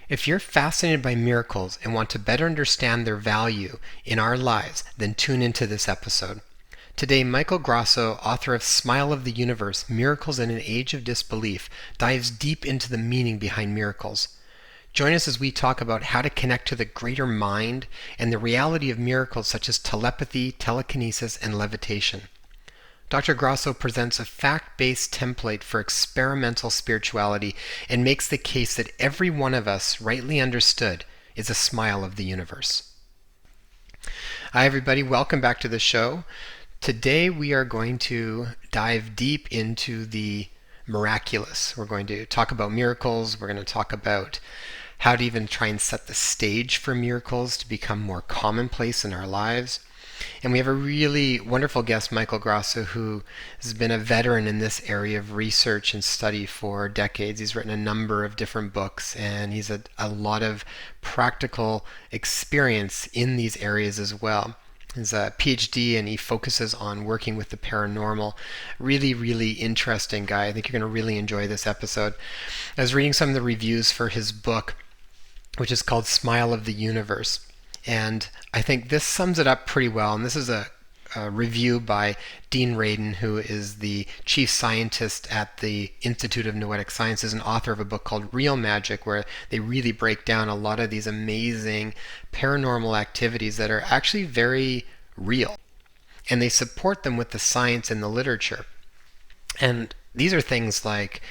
If you're fascinated by miracles and want to better understand their value in our lives, then tune into this episode. Today, Michael Grosso, author of Smile of the Universe, Miracles in an Age of Disbelief, dives deep into the meaning behind miracles. Join us as we talk about how to connect to the greater mind and the reality of miracles such as telepathy, telekinesis, and levitation. Dr. Grosso presents a fact-based template for experimental spirituality and makes the case that every one of us, rightly understood, is a smile of the universe. Hi everybody, welcome back to the show. Today we are going to dive deep into the miraculous. We're going to talk about miracles. We're going to talk about how to even try and set the stage for miracles to become more commonplace in our lives. And we have a really wonderful guest, Michael Grosso, who has been a veteran in this area of research and study for decades. He's written a number of different books, and he's had a lot of practical experience in these areas as well. He's a PhD, and he focuses on working with the paranormal. Really, really interesting guy. I think you're going to really enjoy this episode. I was reading some of the reviews for his book, which is called Smile of the Universe. And I think this sums it up pretty well. And this is a review by Dean Raiden, who is the chief scientist at the Institute of Noetic Sciences and author of a book called Real Magic, where they really break down a lot of these amazing paranormal activities that are actually very real. And they support them with the science and the literature. And these are things like,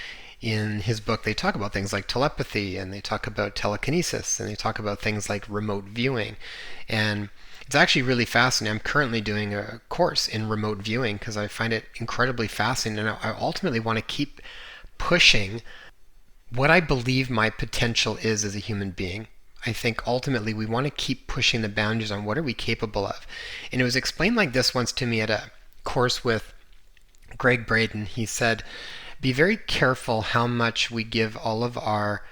in his book, they talk about things like telepathy, and they talk about telekinesis, and they talk about things like remote viewing. And it's actually really fascinating. I'm currently doing a course in remote viewing because I find it incredibly fascinating, and I ultimately want to keep pushing what I believe my potential is as a human being. I think ultimately we want to keep pushing the boundaries on what are we capable of. And it was explained like this once to me at a course with Greg Broaden. He said, be very careful how much we give all of our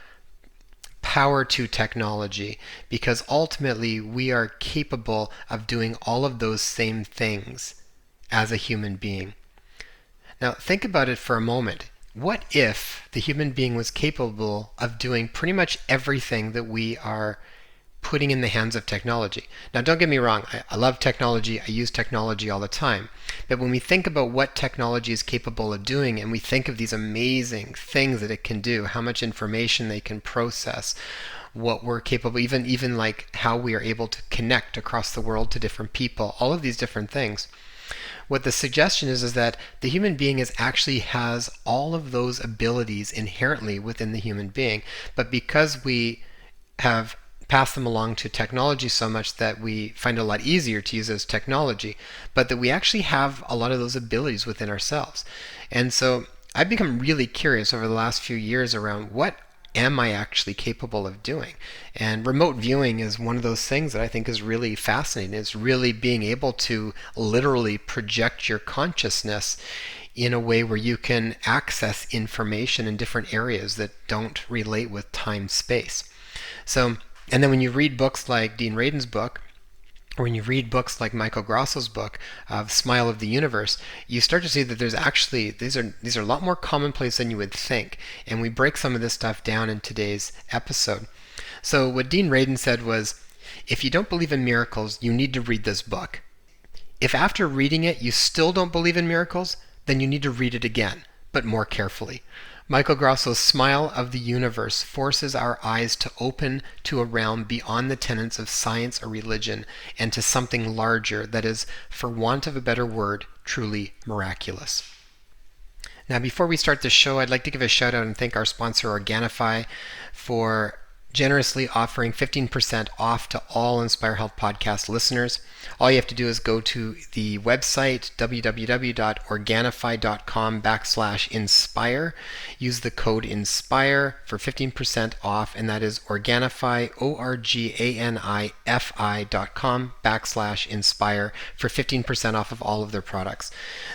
power to technology, because ultimately we are capable of doing all of those same things as a human being. Now think about it for a moment. What if the human being was capable of doing pretty much everything that we are putting in the hands of technology? Now don't get me wrong, I love technology, I use technology all the time. But when we think about what technology is capable of doing, and we think of these amazing things that it can do, how much information they can process, what we're capable, even like how we are able to connect across the world to different people, all of these different things. What the suggestion is that the human being actually has all of those abilities inherently within the human being, but because we have pass them along to technology so much that we find it a lot easier to use as technology, but that we actually have a lot of those abilities within ourselves. And so I've become really curious over the last few years around what am I actually capable of doing? And remote viewing is one of those things that I think is really fascinating. It's really being able to literally project your consciousness in a way where you can access information in different areas that don't relate with time-space. And then when you read books like Dean Raiden's book, or when you read books like Michael Grosso's book of Smile of the Universe, you start to see that there's actually, these are a lot more commonplace than you would think. And we break some of this stuff down in today's episode. So what Dean Raiden said was, if you don't believe in miracles, you need to read this book. If after reading it you still don't believe in miracles, then you need to read it again, but more carefully. Michael Grosso's Smile of the Universe forces our eyes to open to a realm beyond the tenets of science or religion and to something larger that is, for want of a better word, truly miraculous. Now, before we start the show, I'd like to give a shout out and thank our sponsor, Organifi, for generously offering 15% off to all Inspire Health podcast listeners. All you have to do is go to the website www.organifi.com/inspire. Use the code INSPIRE for 15% off, and that is Organifi, ORGANIFI.com/inspire for 15% off of all of their products.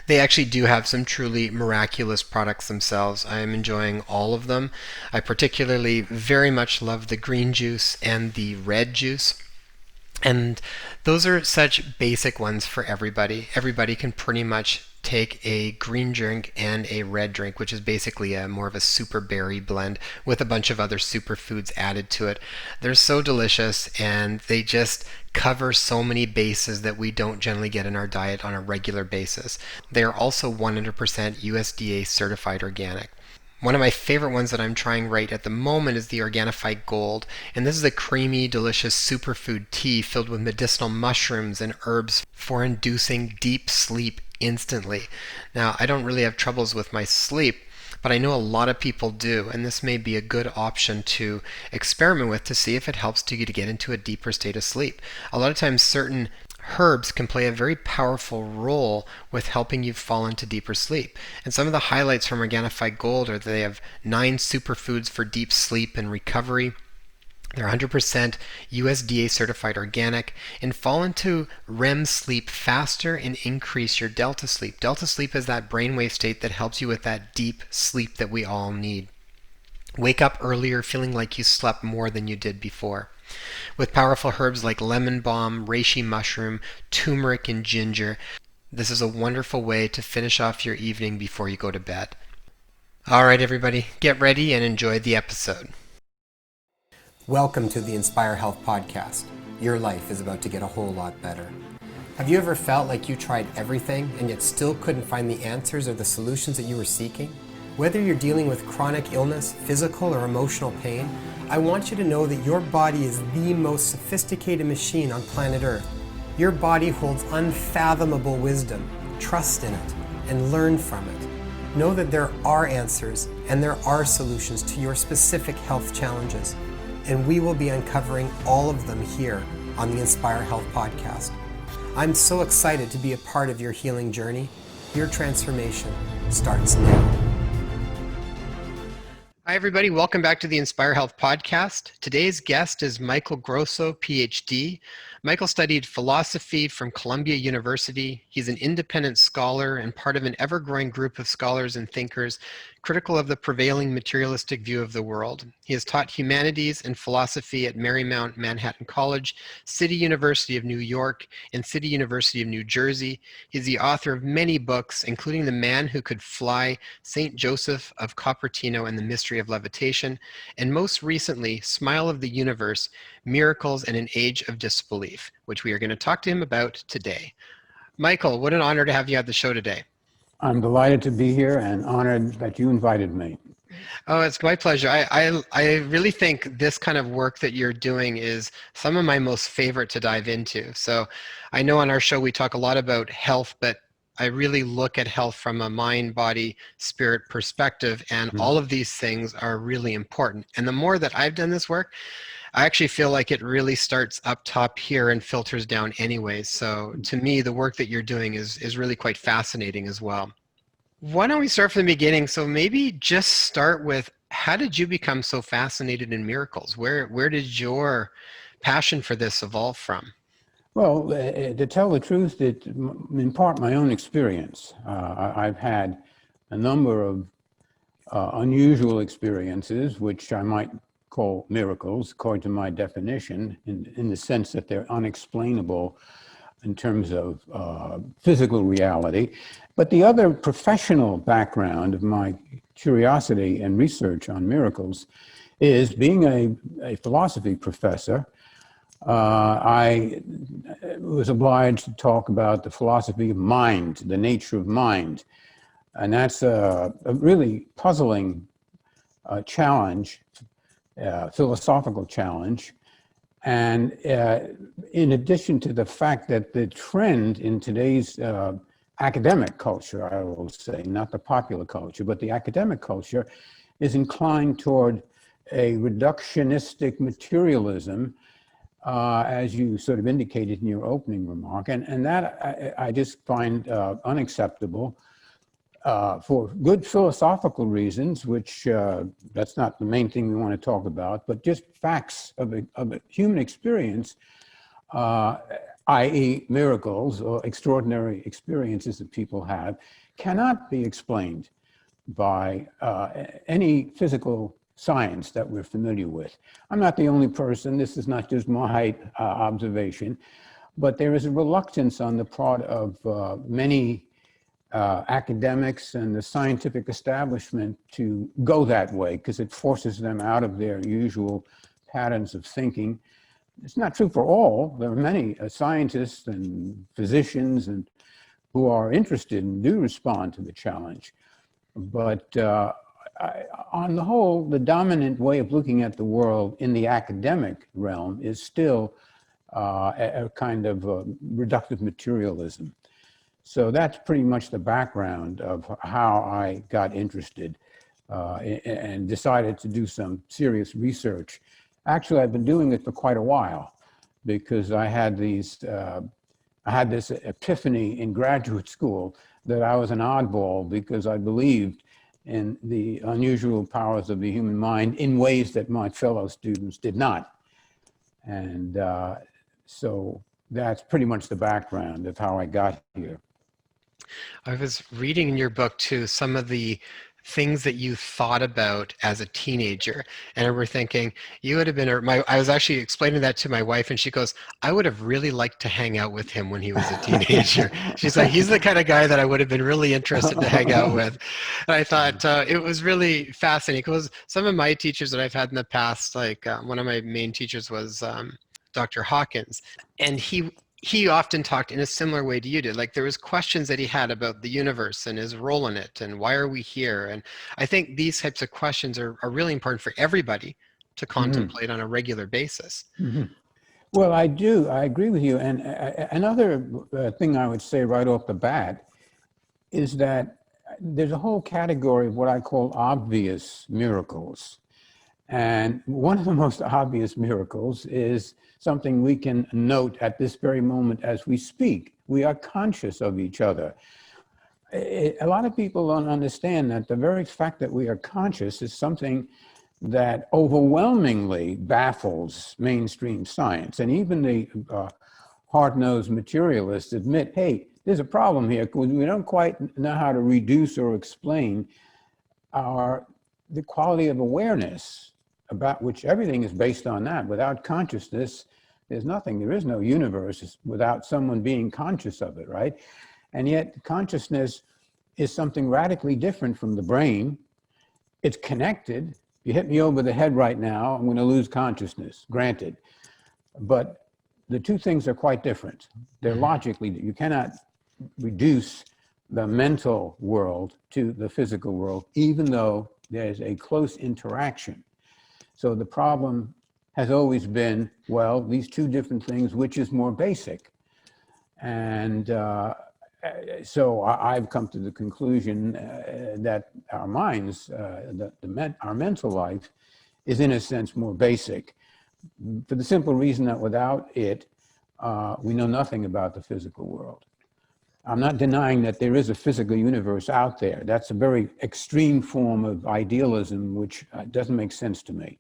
They actually do have some truly miraculous products themselves. I am enjoying all of them. I particularly very much love the green juice and the red juice. And those are such basic ones for everybody. Everybody can pretty much take a green drink and a red drink, which is basically more of a super berry blend with a bunch of other superfoods added to it. They're so delicious, and they just cover so many bases that we don't generally get in our diet on a regular basis. They are also 100% USDA certified organic. One of my favorite ones that I'm trying right at the moment is the Organifi Gold, and this is a creamy, delicious superfood tea filled with medicinal mushrooms and herbs for inducing deep sleep instantly. Now, I don't really have troubles with my sleep, but I know a lot of people do, and this may be a good option to experiment with to see if it helps you to get into a deeper state of sleep. A lot of times certain herbs can play a very powerful role with helping you fall into deeper sleep. And some of the highlights from Organifi Gold are that they have 9 superfoods for deep sleep and recovery. They're 100% USDA certified organic, and fall into REM sleep faster and increase your delta sleep. Delta sleep is that brainwave state that helps you with that deep sleep that we all need. Wake up earlier feeling like you slept more than you did before. With powerful herbs like lemon balm, reishi mushroom, turmeric, and ginger, this is a wonderful way to finish off your evening before you go to bed. All right, everybody, get ready and enjoy the episode. Welcome to the Inspire Health Podcast. Your life is about to get a whole lot better. Have you ever felt like you tried everything and yet still couldn't find the answers or the solutions that you were seeking? Whether you're dealing with chronic illness, physical or emotional pain, I want you to know that your body is the most sophisticated machine on planet Earth. Your body holds unfathomable wisdom. Trust in it and learn from it. Know that there are answers and there are solutions to your specific health challenges. And we will be uncovering all of them here on the Inspire Health Podcast. I'm so excited to be a part of your healing journey. Your transformation starts now. Hi, everybody. Welcome back to the Inspire Health Podcast. Today's guest is Michael Grosso, PhD. Michael studied philosophy from Columbia University. He's an independent scholar and part of an ever-growing group of scholars and thinkers critical of the prevailing materialistic view of the world. He has taught humanities and philosophy at Marymount Manhattan College, City University of New York, and City University of New Jersey. He's the author of many books, including The Man Who Could Fly, St. Joseph of Cupertino, and the Mystery of Levitation, and most recently, Smile of the Universe, Miracles in an Age of Disbelief, which we are going to talk to him about today. Michael, what an honor to have you on the show today. I'm delighted to be here and honored that you invited me. Oh, it's my pleasure. I really think this kind of work that you're doing is some of my most favorite to dive into. So I know on our show we talk a lot about health, but I really look at health from a mind, body, spirit perspective, and all of these things are really important. And the more that I've done this work, I actually feel like it really starts up top here and filters down anyways. So to me, the work that you're doing is really quite fascinating as well. Why don't we start from the beginning? So maybe just start with, how did you become so fascinated in miracles? Where did your passion for this evolve from? Well, to tell the truth, it's in part my own experience. I've had a number of unusual experiences, which I might call miracles, according to my definition, in the sense that they're unexplainable in terms of physical reality. But the other professional background of my curiosity and research on miracles is being a philosophy professor. I was obliged to talk about the philosophy of mind, the nature of mind. And that's a really puzzling challenge, philosophical challenge. And in addition to the fact that the trend in today's academic culture, I will say, not the popular culture, but the academic culture is inclined toward a reductionistic materialism, as you sort of indicated in your opening remark. And that I just find unacceptable for good philosophical reasons, which that's not the main thing we want to talk about, but just facts of a human experience, i.e. miracles or extraordinary experiences that people have, cannot be explained by any physical science that we're familiar with. I'm not the only person, this is not just my observation, but there is a reluctance on the part of many academics and the scientific establishment to go that way, because it forces them out of their usual patterns of thinking. It's not true for all. There are many scientists and physicians and who are interested and do respond to the challenge. But on the whole, the dominant way of looking at the world in the academic realm is still a kind of reductive materialism. So that's pretty much the background of how I got interested and decided to do some serious research. Actually, I've been doing it for quite a while, because I had this epiphany in graduate school that I was an oddball, because I believed in the unusual powers of the human mind in ways that my fellow students did not. And so that's pretty much the background of how I got here. I was reading in your book too some of the things that you thought about as a teenager, and I remember thinking you would have been. I was actually explaining that to my wife, and she goes, "I would have really liked to hang out with him when he was a teenager." She's like, "He's the kind of guy that I would have been really interested to hang out with." And I thought it was really fascinating, because some of my teachers that I've had in the past, like one of my main teachers was Dr. Hawkins, and he often talked in a similar way to you did. Like, there was questions that he had about the universe and his role in it and why are we here. And I think these types of questions are really important for everybody to contemplate on a regular basis. Well, I agree with you. And another thing I would say right off the bat is that there's a whole category of what I call obvious miracles. And one of the most obvious miracles is something we can note at this very moment as we speak. We are conscious of each other. A lot of people don't understand that the very fact that we are conscious is something that overwhelmingly baffles mainstream science. And even the hard-nosed materialists admit, hey, there's a problem here, because we don't quite know how to reduce or explain the quality of awareness, about which everything is based on that. Without consciousness, there's nothing. There is no universe without someone being conscious of it, right? And yet consciousness is something radically different from the brain. It's connected. If you hit me over the head right now, I'm going to lose consciousness, granted. But the two things are quite different. They're logically, you cannot reduce the mental world to the physical world, even though there's a close interaction. So the problem has always been, well, these two different things, which is more basic? And so I've come to the conclusion that our minds, our mental life is in a sense more basic, for the simple reason that without it, we know nothing about the physical world. I'm not denying that there is a physical universe out there. That's a very extreme form of idealism, which doesn't make sense to me.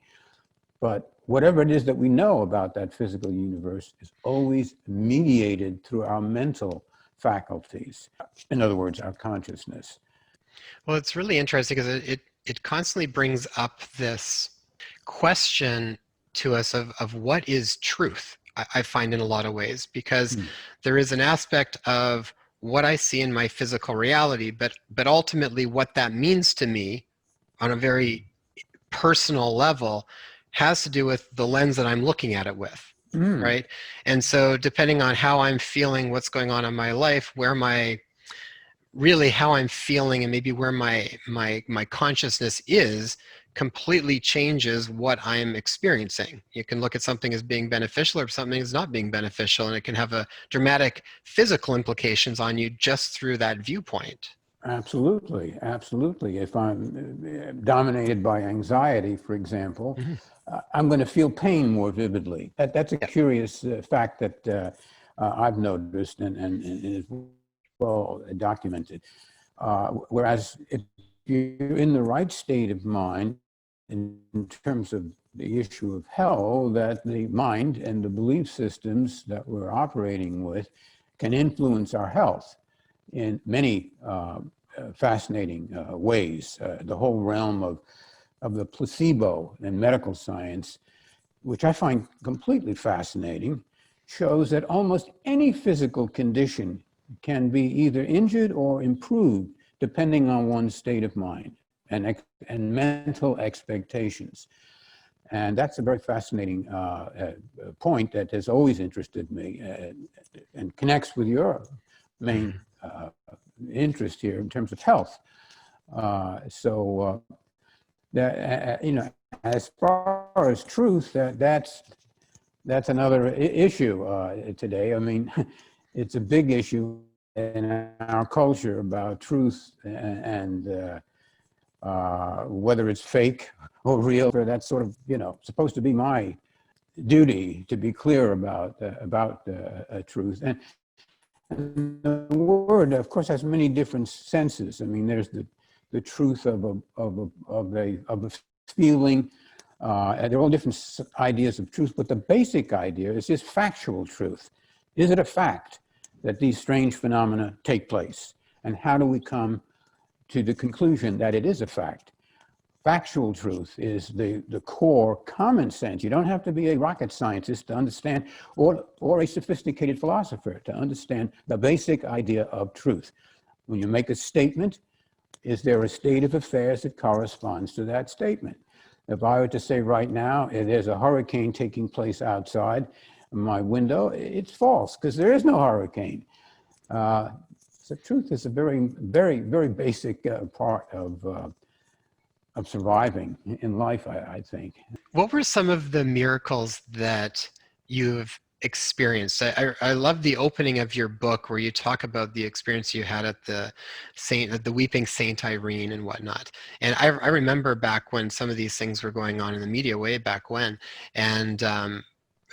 But whatever it is that we know about that physical universe is always mediated through our mental faculties. In other words, our consciousness. Well, it's really interesting because it constantly brings up this question to us of what is truth, I find in a lot of ways, because there is an aspect of what I see in my physical reality, but ultimately what that means to me on a very personal level has to do with the lens that I'm looking at it with. Right? And so depending on how I'm feeling, what's going on in my life, how I'm feeling, and maybe where my consciousness is, completely changes what I'm experiencing. You can look at something as being beneficial or something as not being beneficial, and it can have a dramatic physical implications on you just through that viewpoint. Absolutely, absolutely. If I'm dominated by anxiety, for example, I'm going to feel pain more vividly. That's a curious fact that I've noticed and is well documented. Whereas if you're in the right state of mind, in terms of the issue of hell, that the mind and the belief systems that we're operating with can influence our health in many fascinating ways. The whole realm of the placebo in medical science, which I find completely fascinating, shows that almost any physical condition can be either injured or improved depending on one's state of mind and mental expectations. And that's a very fascinating point that has always interested me and connects with your main interest here in terms of health. That as far as truth, that's another issue today. I mean, it's a big issue in our culture about truth and whether it's fake or real. That's sort of supposed to be my duty to be clear about truth. And the word, of course, has many different senses. I mean, there's the truth of a feeling. They're all different ideas of truth, but the basic idea is just factual truth. Is it a fact that these strange phenomena take place? And how do we come to the conclusion that it is a fact? Factual truth is the core common sense. You don't have to be a rocket scientist to understand, or a sophisticated philosopher to understand the basic idea of truth. When you make a statement, is there a state of affairs that corresponds to that statement? If I were to say right now, there's a hurricane taking place outside my window, it's false, because there is no hurricane. So truth is a very, very, very basic part of surviving in life, I think. What were some of the miracles that you've experienced? I love the opening of your book where you talk about the experience you had at the Weeping Saint Irene and whatnot. And I remember back when some of these things were going on in the media way back when. And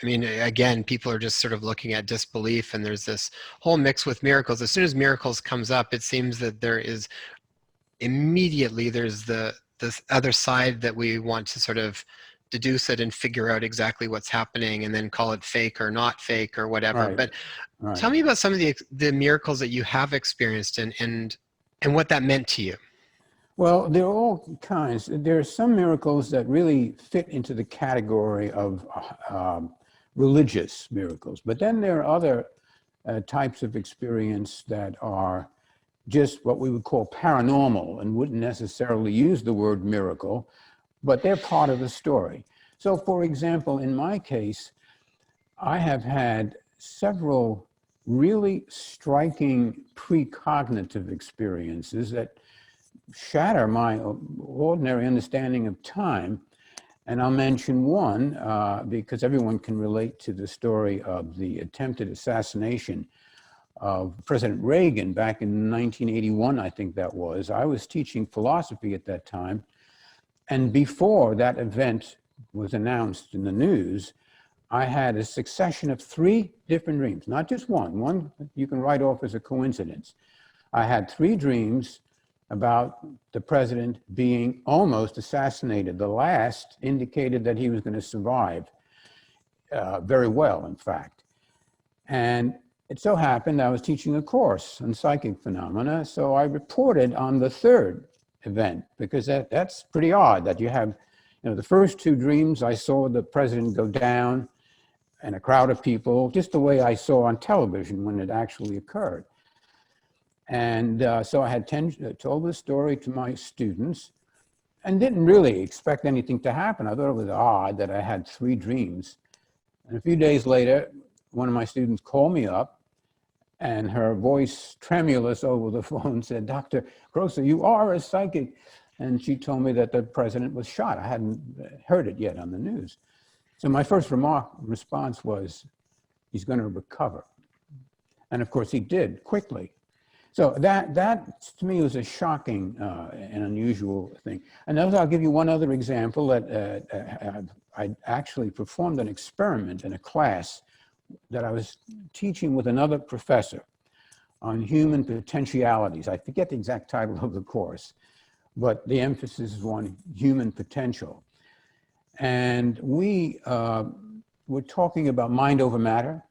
I mean, again, people are just sort of looking at disbelief, and there's this whole mix with miracles. As soon as miracles comes up, it seems that there's this other side that we want to sort of deduce it and figure out exactly what's happening and then call it fake or not fake or whatever. Right. But Right. tell me about some of the miracles that you have experienced and what that meant to you. Well, there are all kinds. There are some miracles that really fit into the category of religious miracles, but then there are other types of experience that are just what we would call paranormal and wouldn't necessarily use the word miracle, but they're part of the story. So, for example, in my case, I have had several really striking precognitive experiences that shatter my ordinary understanding of time. And I'll mention one because everyone can relate to the story of the attempted assassination of President Raiden back in 1981, I think that was. I was teaching philosophy at that time. And before that event was announced in the news, I had a succession of 3 different dreams, not just one. One you can write off as a coincidence. I had 3 dreams about the president being almost assassinated. The last indicated that he was going to survive very well, in fact. And it so happened I was teaching a course on psychic phenomena, so I reported on the 3rd event, because that's pretty odd that you have, the first 2 dreams I saw the president go down and a crowd of people, just the way I saw on television when it actually occurred. And so I had told the story to my students and didn't really expect anything to happen. I thought it was odd that I had 3 dreams. And a few days later, one of my students called me up, and her voice, tremulous over the phone, said, "Dr. Grosso, you are a psychic." And she told me that the president was shot. I hadn't heard it yet on the news. So my first response was, he's going to recover. And of course he did, quickly. So that to me was a shocking and unusual thing. And I'll give you one other example that I actually performed an experiment in a class that I was teaching with another professor on human potentialities. I forget the exact title of the course, but the emphasis is on human potential. And we were talking about mind over matter,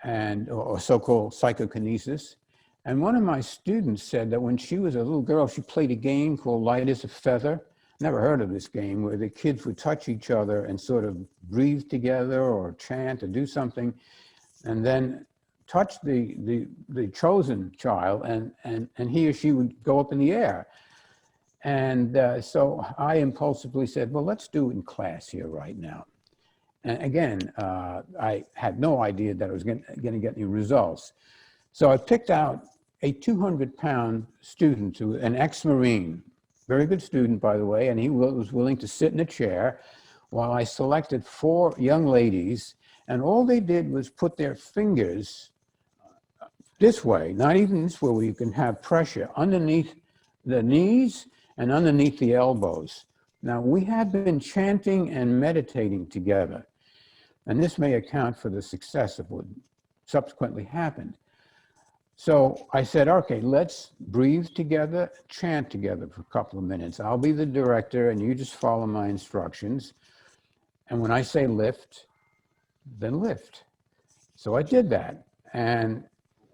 or so-called psychokinesis. And one of my students said that when she was a little girl, she played a game called Light as a Feather. Never heard of this game, where the kids would touch each other and sort of breathe together or chant or do something. And then touch the chosen child, and he or she would go up in the air. And so I impulsively said, well, let's do it in class here right now. And again, I had no idea that I was going to get any results. So I picked out a 200-pound student, an ex-Marine, very good student, by the way, and he was willing to sit in a chair while I selected 4 young ladies, and all they did was put their fingers this way, not even this way where you can have pressure, underneath the knees and underneath the elbows. Now, we had been chanting and meditating together, and this may account for the success of what subsequently happened. So I said, okay, let's breathe together, chant together for a couple of minutes. I'll be the director, and you just follow my instructions. And when I say lift, then lift. So I did that. And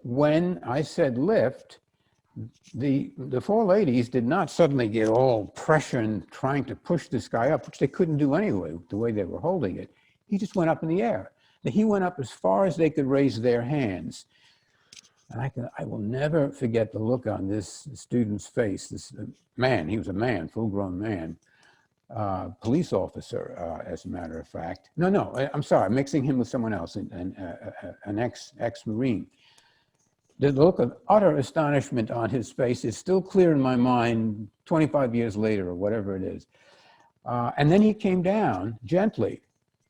when I said lift, the 4 ladies did not suddenly get all pressure and trying to push this guy up, which they couldn't do anyway, the way they were holding it. He just went up in the air. He went up as far as they could raise their hands. And I will never forget the look on this student's face. This man, he was a man, full-grown man, police officer, as a matter of fact. No, I'm sorry, I'm mixing him with someone else, an ex-Marine. The look of utter astonishment on his face is still clear in my mind 25 years later, or whatever it is. And then he came down gently,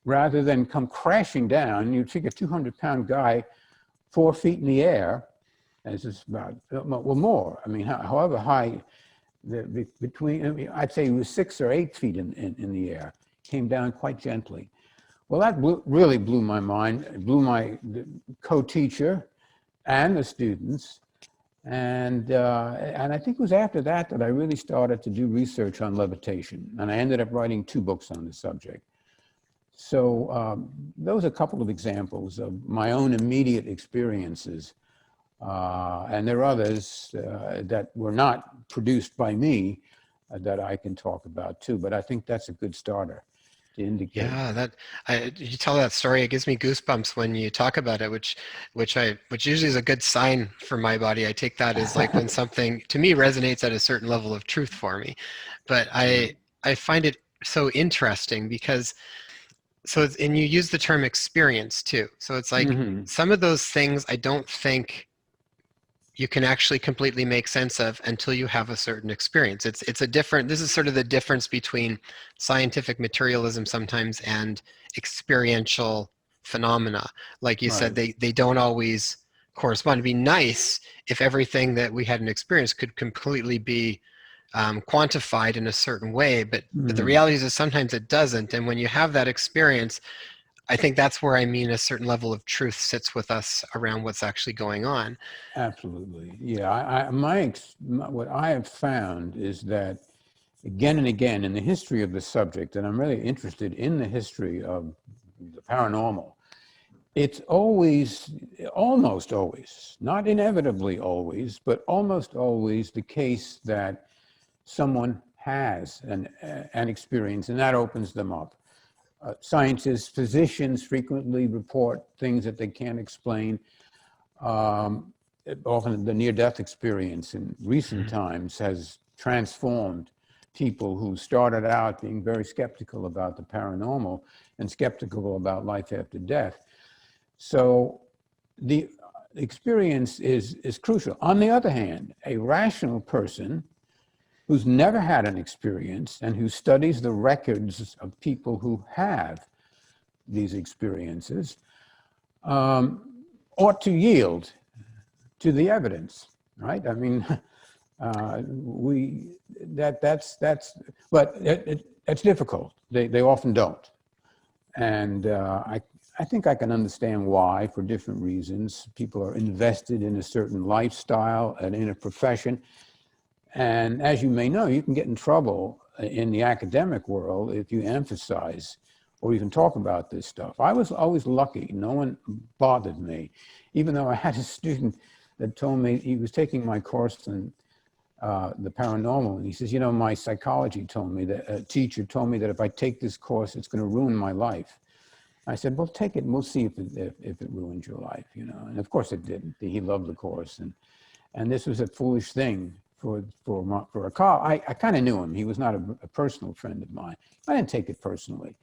rather than come crashing down. You'd figure a 200-pound guy 4 feet in the air, as is about, well, more. I mean, however high, I'd say he was 6 or 8 feet in the air, came down quite gently. Well, that really blew my mind. It blew my co-teacher and the students. And I think it was after that I really started to do research on levitation. And I ended up writing 2 books on the subject. So those are a couple of examples of my own immediate experiences. And there are others that were not produced by me that I can talk about too. But I think that's a good starter to indicate. Yeah, you tell that story, it gives me goosebumps when you talk about it, which usually is a good sign for my body. I take that as like when something to me resonates at a certain level of truth for me. But I find it so interesting because and you use the term experience too. So it's like some of those things I don't think you can actually completely make sense of until you have a certain experience. This is sort of the difference between scientific materialism sometimes and experiential phenomena. Like you said, they don't always correspond. It'd be nice if everything that we had an experience could completely be quantified in a certain way, but the reality is that sometimes it doesn't. And when you have that experience, I think that's where a certain level of truth sits with us around what's actually going on. Absolutely. Yeah. What I have found is that again and again in the history of the subject, and I'm really interested in the history of the paranormal, it's always, almost always, not inevitably always, but almost always the case that someone has an experience, and that opens them up. Scientists, physicians frequently report things that they can't explain. Often the near-death experience in recent times has transformed people who started out being very skeptical about the paranormal and skeptical about life after death. So the experience is crucial. On the other hand, a rational person who's never had an experience and who studies the records of people who have these experiences ought to yield to the evidence, right? I mean, but it's difficult. They often don't. And I think I can understand why, for different reasons. People are invested in a certain lifestyle and in a profession. And as you may know, you can get in trouble in the academic world if you emphasize or even talk about this stuff. I was always lucky. No one bothered me, even though I had a student that told me, he was taking my course in the paranormal, and he says, my psychology told me that, a teacher told me that if I take this course, it's going to ruin my life. I said, well, take it and we'll see if it ruins your life, you know. And of course it didn't. He loved the course. And this was a foolish thing for a call. I kind of knew him. He was not a personal friend of mine. I didn't take it personally.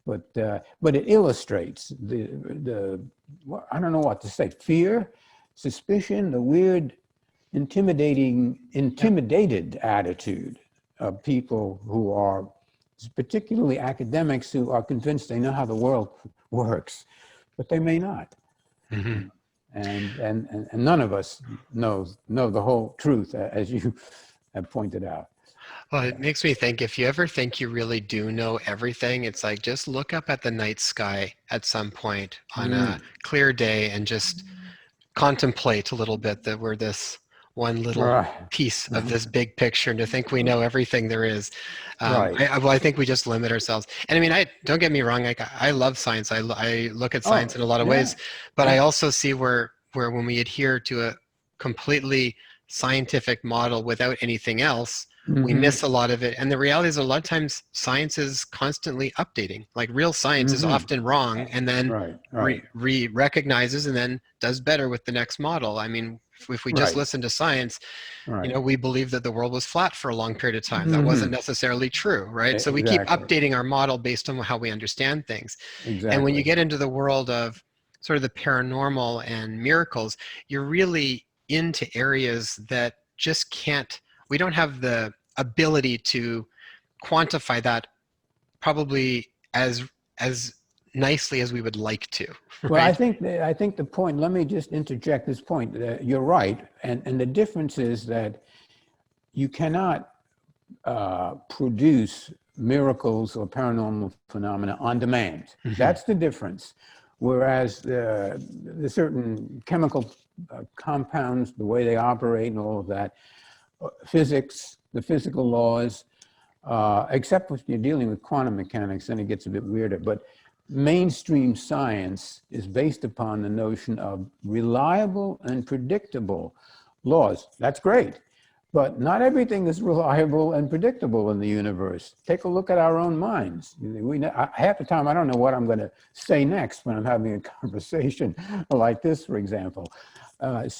But it illustrates I don't know what to say, fear, suspicion, the weird, intimidated attitude of people who are, particularly academics, who are convinced they know how the world works, but they may not. Mm-hmm. And none of us know the whole truth, as you have pointed out. Well, it makes me think, if you ever think you really do know everything, it's like just look up at the night sky at some point on a clear day and just contemplate a little bit that we're this one little Right. piece of this big picture, and to think we know everything there is. Right. I think we just limit ourselves. And I mean, don't get me wrong, I love science. I look at science in a lot of ways, but I also see where when we adhere to a completely scientific model without anything else, we miss a lot of it. And the reality is, a lot of times science is constantly updating. Like real science is often wrong, and then recognizes and then does better with the next model. I mean, if we just listen to science, you know, we believe that the world was flat for a long period of time. That wasn't necessarily true, right? So we keep updating our model based on how we understand things. And when you get into the world of sort of the paranormal and miracles, you're really into areas that just we don't have the ability to quantify that probably as nicely as we would like to. Right? Well, I think the point, let me just interject this point. You're right. And the difference is that you cannot produce miracles or paranormal phenomena on demand. That's the difference. Whereas the certain chemical compounds, the way they operate and all of that, physics, the physical laws, except when you're dealing with quantum mechanics, then it gets a bit weirder. But mainstream science is based upon the notion of reliable and predictable laws. That's great. But not everything is reliable and predictable in the universe. Take a look at our own minds. Half the time, I don't know what I'm going to say next when I'm having a conversation like this, for example. But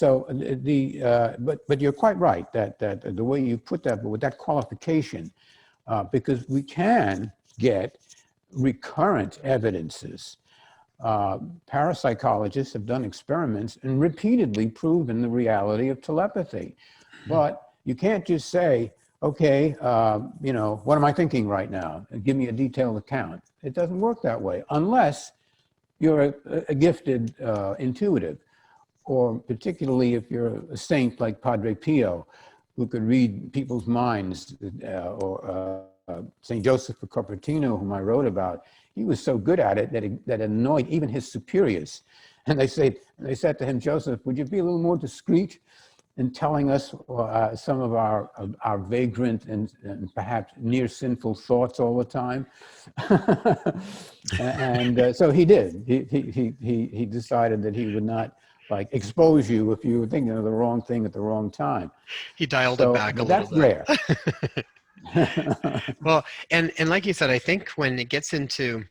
you're quite right that the way you put that, but with that qualification, because we can get recurrent evidences. Parapsychologists have done experiments and repeatedly proven the reality of telepathy. But you can't just say, okay, you know, what am I thinking right now? Give me a detailed account. It doesn't work that way unless you're a gifted intuitive, or particularly if you're a saint like Padre Pio, who could read people's minds, or St. Joseph of Cupertino, whom I wrote about. He was so good at it that that annoyed even his superiors. And they said to him, Joseph, would you be a little more discreet in telling us some of our vagrant and perhaps near sinful thoughts all the time? and so he did. He decided that he would not expose you if you were thinking of the wrong thing at the wrong time. He dialed it back a little bit. That's rare. Well, and like you said, I think when it gets into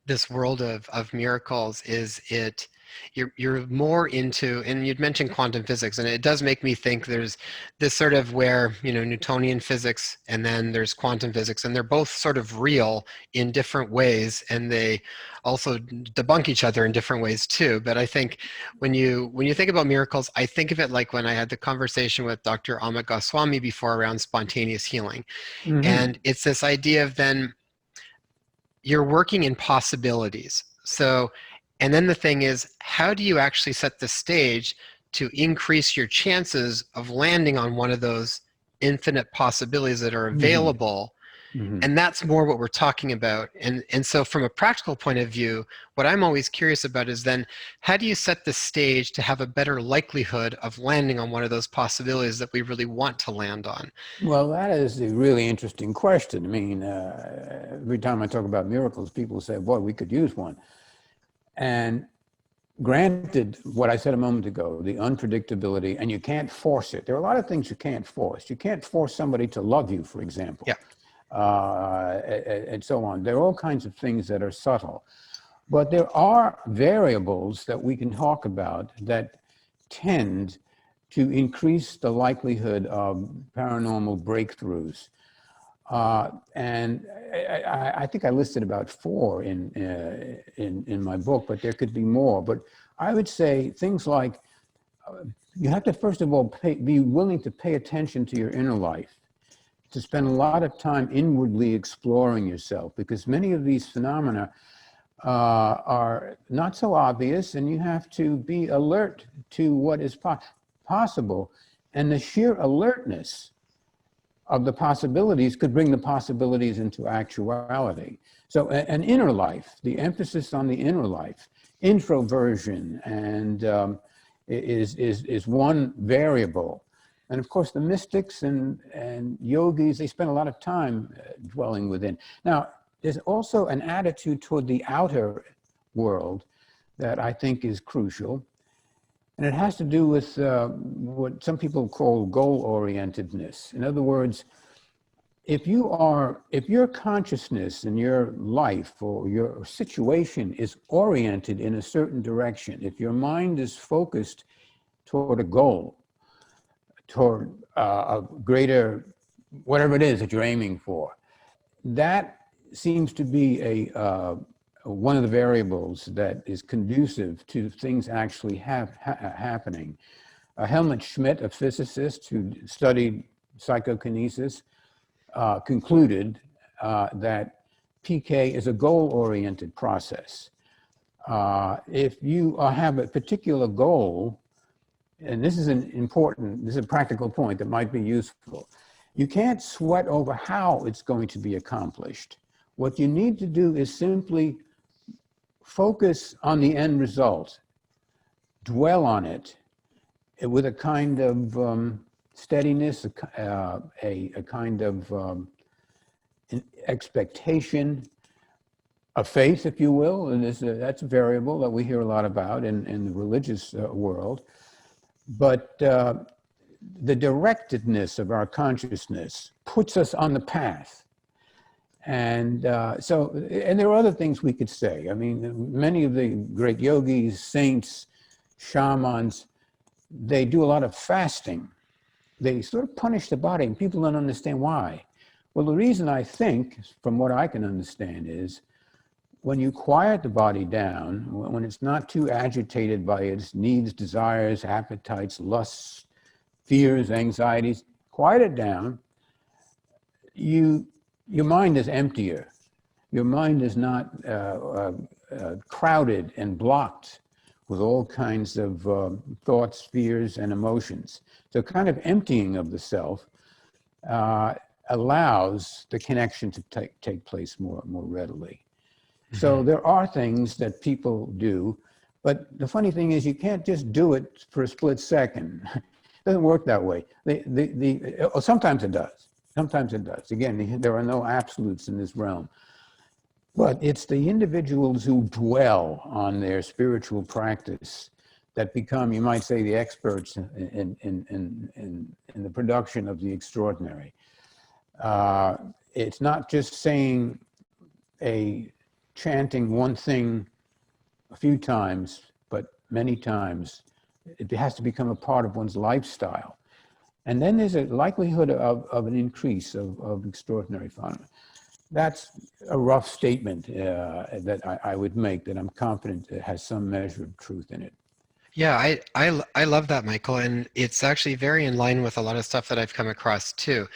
this world of miracles, you're more into, and you'd mentioned quantum physics, and it does make me think there's this sort of where, you know, Newtonian physics and then there's quantum physics, and they're both sort of real in different ways, and they also debunk each other in different ways too. But I think when you think about miracles, I think of it like when I had the conversation with Dr. Amit Goswami before around spontaneous healing. And it's this idea of then you're working in possibilities. So, and then the thing is, how do you actually set the stage to increase your chances of landing on one of those infinite possibilities that are available? And that's more what we're talking about. And so from a practical point of view, what I'm always curious about is then, how do you set the stage to have a better likelihood of landing on one of those possibilities that we really want to land on? Well, that is a really interesting question. I mean, every time I talk about miracles, people say, boy, we could use one. And granted, what I said a moment ago, the unpredictability, and you can't force it. There are a lot of things you can't force. You can't force somebody to love you, for example. Yeah. And so on. There are all kinds of things that are subtle. But there are variables that we can talk about that tend to increase the likelihood of paranormal breakthroughs. And I think I listed about 4 in my book, but there could be more. But I would say things like you have to, first of all, be willing to pay attention to your inner life, to spend a lot of time inwardly exploring yourself, because many of these phenomena are not so obvious, and you have to be alert to what is possible. And the sheer alertness of the possibilities could bring the possibilities into actuality. So an inner life, the emphasis on the inner life, introversion, and is one variable. And of course, the mystics and yogis, they spend a lot of time dwelling within. Now, there's also an attitude toward the outer world that I think is crucial. And it has to do with what some people call goal-orientedness. In other words, if your consciousness and your life or your situation is oriented in a certain direction, if your mind is focused toward a goal, toward a greater, whatever it is that you're aiming for, that seems to be one of the variables that is conducive to things actually happening. Helmut Schmidt, a physicist who studied psychokinesis, concluded that PK is a goal-oriented process. If you have a particular goal, and this is a practical point that might be useful, you can't sweat over how it's going to be accomplished. What you need to do is simply focus on the end result, dwell on it with a kind of steadiness, a kind of expectation, a faith, if you will, and that's a variable that we hear a lot about in the religious world. But the directedness of our consciousness puts us on the path. And and there are other things we could say. I mean, many of the great yogis, saints, shamans, they do a lot of fasting. They sort of punish the body, and people don't understand why. Well, the reason, I think, from what I can understand, is when you quiet the body down, when it's not too agitated by its needs, desires, appetites, lusts, fears, anxieties, quiet it down, your mind is emptier. Your mind is not crowded and blocked with all kinds of thoughts, fears, and emotions. So kind of emptying of the self allows the connection to take place more readily. Mm-hmm. So there are things that people do, but the funny thing is you can't just do it for a split second. It doesn't work that way. Sometimes it does. Sometimes it does. Again, there are no absolutes in this realm. But it's the individuals who dwell on their spiritual practice that become, you might say, the experts in the production of the extraordinary. It's not just chanting one thing a few times, but many times. It has to become a part of one's lifestyle. And then there's a likelihood of an increase of extraordinary phenomena. That's a rough statement that I would make, that I'm confident it has some measure of truth in it. Yeah, I love that, Michael, and it's actually very in line with a lot of stuff that I've come across too.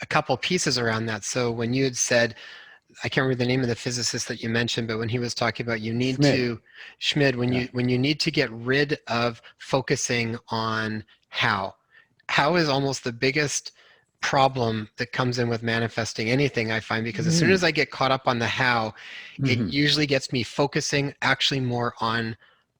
A couple pieces around that. So when you had said, I can't remember the name of the physicist that you mentioned, but when he was talking about Schmidt, when you need to get rid of focusing on how is almost the biggest problem that comes in with manifesting anything, I find, because as soon as I get caught up on the how, it usually gets me focusing actually more on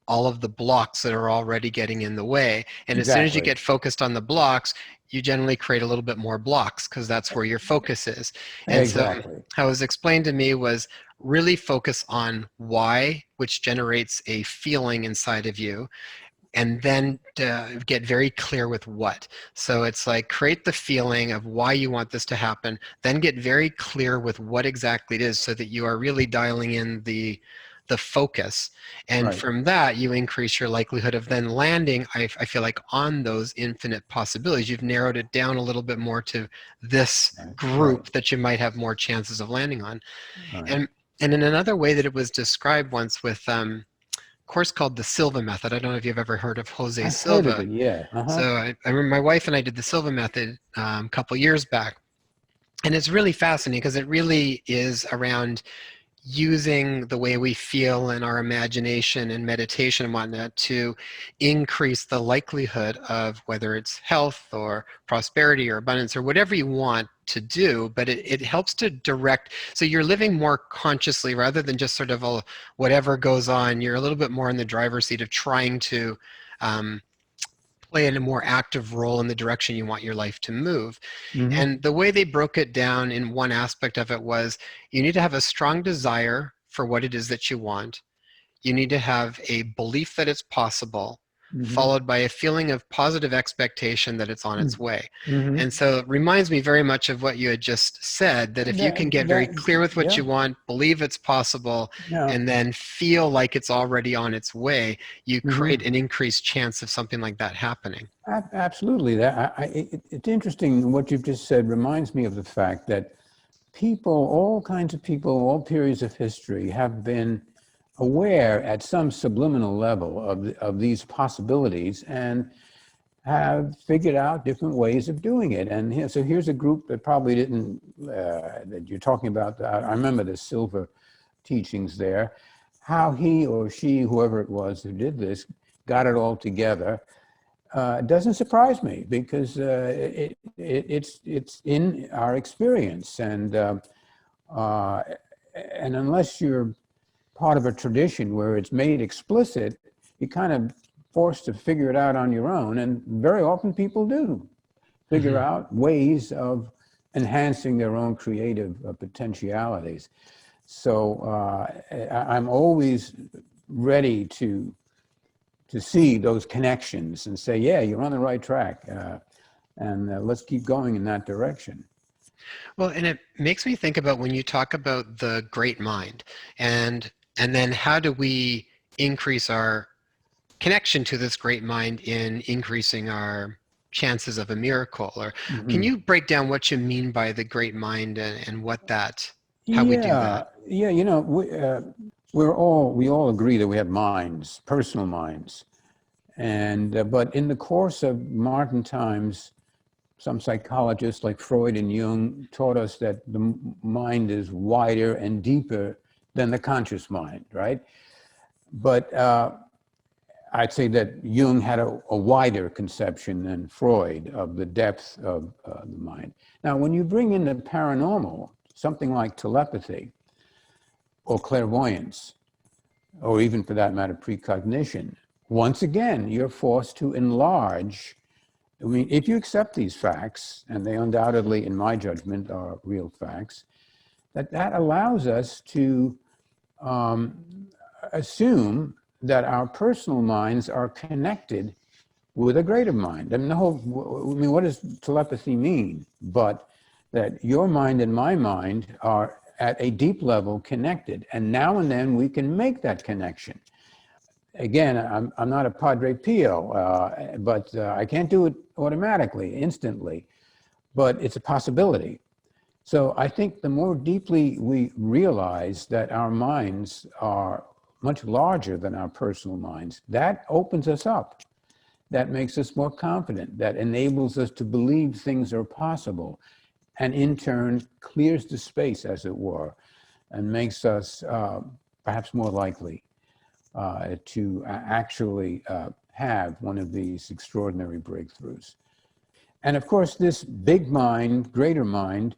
all of the blocks that are already getting in the way. And as soon as you get focused on the blocks, you generally create a little bit more blocks because that's where your focus is. And so how it was explained to me was really focus on why, which generates a feeling inside of you, and then get very clear with what. So it's like create the feeling of why you want this to happen, then get very clear with what exactly it is so that you are really dialing in the the focus. And Right. from that, you increase your likelihood of then landing, I feel like, on those infinite possibilities. You've narrowed it down a little bit more to this Right. group that you might have more chances of landing on. Right. And in another way that it was described once with a course called the Silva Method. I don't know if you've ever heard of Jose I've heard of Silva. it. Yeah. Uh-huh. So I remember my wife and I did the Silva Method a couple years back. And it's really fascinating because it really is around using the way we feel and our imagination and meditation and whatnot to increase the likelihood of whether it's health or prosperity or abundance or whatever you want to do, but it helps to direct. So you're living more consciously rather than just sort of whatever goes on. You're a little bit more in the driver's seat of trying to um, play in a more active role in the direction you want your life to move. Hmm. And the way they broke it down in one aspect of it was you need to have a strong desire for what it is that you want. You need to have a belief that it's possible, Hmm. followed by a feeling of positive expectation that it's on its way. Hmm. And so it reminds me very much of what you had just said, that if you can get very clear with what Yeah. you want, believe it's possible, Yeah. and then feel like it's already on its way, you create Hmm. an increased chance of something like that happening. Absolutely. It's interesting what you've just said reminds me of the fact that people, all kinds of people, all periods of history have been aware at some subliminal level of these possibilities and have figured out different ways of doing it. And so here's a group that probably didn't, that you're talking about. I remember the Silva teachings there, how he or she, whoever it was who did this, got it all together. Doesn't surprise me because it's in our experience, uh, and unless you're part of a tradition where it's made explicit, you kind of forced to figure it out on your own, and very often people do figure Mhm. out ways of enhancing their own creative potentialities. So I'm always ready to see those connections and say, yeah, you're on the right track. And let's keep going in that direction. Well, and it makes me think about when you talk about the great mind and then how do we increase our connection to this great mind in increasing our chances of a miracle? Or can Hmm. you break down what you mean by the great mind and what that, how we do that? Yeah. We all agree that we have minds, personal minds. And, but in the course of modern times, some psychologists like Freud and Jung taught us that the mind is wider and deeper than the conscious mind, right? But I'd say that Jung had a wider conception than Freud of the depth of the mind. Now, when you bring in the paranormal, something like telepathy or clairvoyance, or even for that matter, precognition, once again, you're forced to enlarge. I mean, if you accept these facts, and they undoubtedly, in my judgment, are real facts, that allows us to assume that our personal minds are connected with a greater mind. I mean, what does telepathy mean? But that your mind and my mind are at a deep level connected, and now and then we can make that connection. Again, I'm not a Padre Pio, but I can't do it automatically, instantly, but it's a possibility. So I think the more deeply we realize that our minds are much larger than our personal minds, that opens us up. That makes us more confident. That enables us to believe things are possible, and in turn clears the space, as it were, and makes us perhaps more likely to actually have one of these extraordinary breakthroughs. And of course, this big mind, greater mind,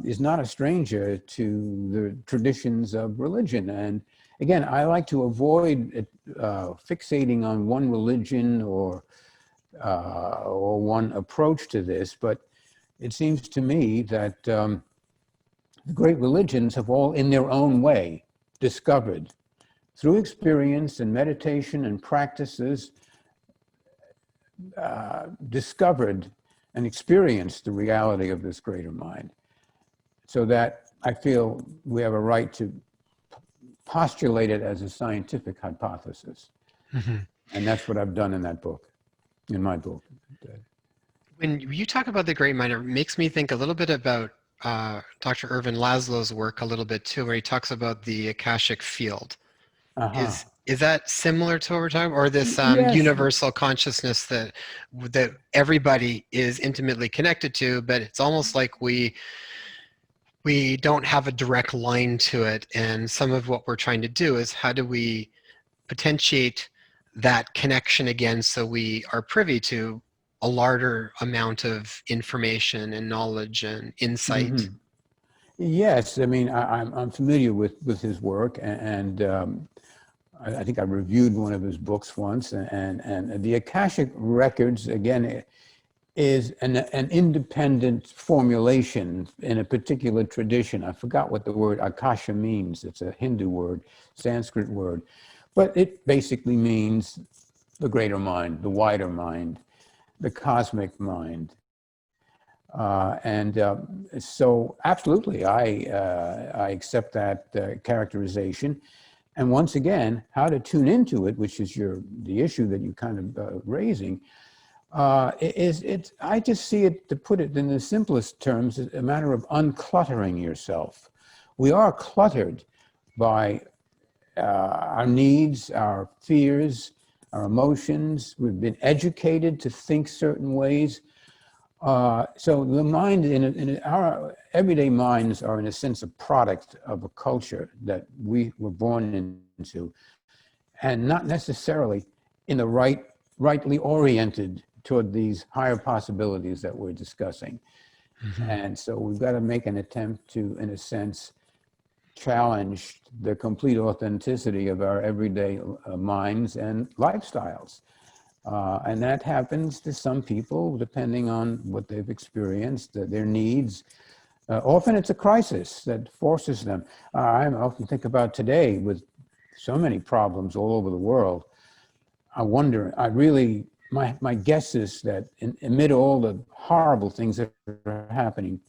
is not a stranger to the traditions of religion. And again, I like to avoid fixating on one religion or one approach to this, but it seems to me that the great religions have all, in their own way, discovered through experience and meditation and practices, discovered and experienced the reality of this greater mind. So that I feel we have a right to postulate it as a scientific hypothesis. And that's what I've done in that book, in my book. When you talk about the great mind, it makes me think a little bit about Dr. Irvin Laszlo's work a little bit too, where he talks about the Akashic field. Uh-huh. Is that similar to what we're talking about, or this Yes. universal consciousness that everybody is intimately connected to, but it's almost like we don't have a direct line to it, and some of what we're trying to do is how do we potentiate that connection again so we are privy to a larger amount of information and knowledge and insight. Yes, I mean, I'm familiar with his work, and I think I reviewed one of his books once, and the Akashic Records, again, is an independent formulation in a particular tradition. I forgot what the word Akasha means. It's a Hindu word, Sanskrit word, but it basically means the greater mind, the wider mind, the cosmic mind. So absolutely, I accept that characterization. And once again, how to tune into it, which is the issue that you're kind of raising, I just see it, to put it in the simplest terms, a matter of uncluttering yourself. We are cluttered by our needs, our fears, our emotions. We've been educated to think certain ways. So the mind, our everyday minds are in a sense a product of a culture that we were born into, and not necessarily in the rightly oriented toward these higher possibilities that we're discussing. And so we've got to make an attempt to, in a sense, challenge the complete authenticity of our everyday minds and lifestyles. And that happens to some people depending on what they've experienced, their needs. Often it's a crisis that forces them. I often think about today with so many problems all over the world. I wonder, my guess is that amid all the horrible things that are happening,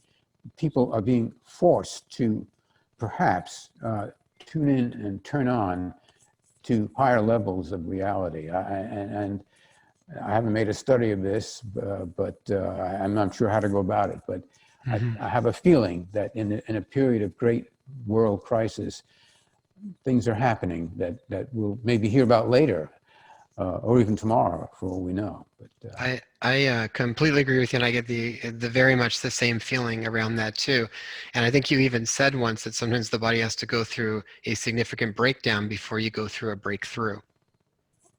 people are being forced to perhaps tune in and turn on to higher levels of reality. And I haven't made a study of this, but I'm not sure how to go about it. But I have a feeling that in a period of great world crisis, things are happening that we'll maybe hear about later, or even tomorrow, for all we know. But I completely agree with you, and I get the very much the same feeling around that too. And I think you even said once that sometimes the body has to go through a significant breakdown before you go through a breakthrough.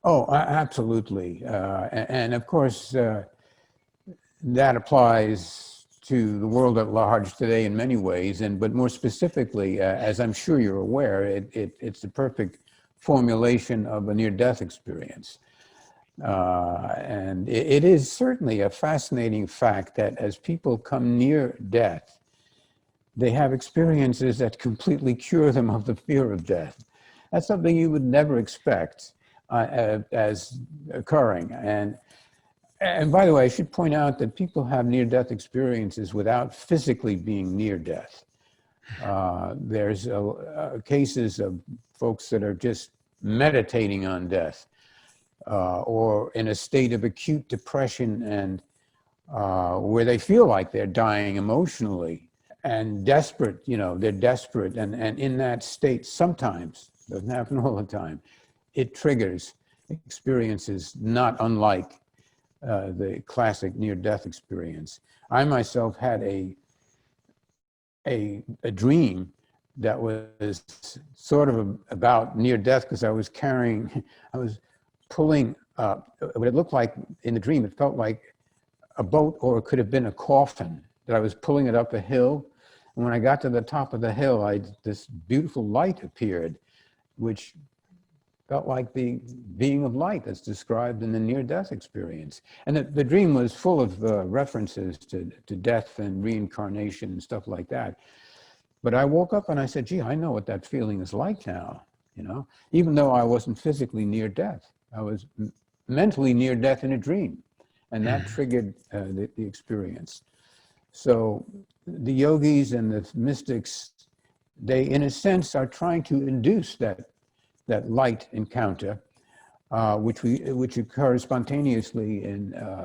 Oh, absolutely. And of course, that applies to the world at large today in many ways. But more specifically, as I'm sure you're aware, it's the perfect formulation of a near-death experience. And it is certainly a fascinating fact that as people come near death, they have experiences that completely cure them of the fear of death. That's something you would never expect as occurring. And by the way, I should point out that people have near-death experiences without physically being near death. There's cases of folks that are just meditating on death, or in a state of acute depression, and where they feel like they're dying emotionally and desperate. They're desperate, and in that state, sometimes, doesn't happen all the time, it triggers experiences not unlike the classic near-death experience. I myself had a dream that was sort of about near-death, because I was pulling what it looked like in the dream. It felt like a boat, or it could have been a coffin, that I was pulling it up a hill. And when I got to the top of the hill, this beautiful light appeared, which felt like the being of light that's described in the near-death experience. And the dream was full of references to death and reincarnation and stuff like that. But I woke up and I said, gee, I know what that feeling is like now, even though I wasn't physically near death. I was mentally near death in a dream, and that triggered the experience. So the yogis and the mystics they, in a sense, are trying to induce that light encounter, which occurs spontaneously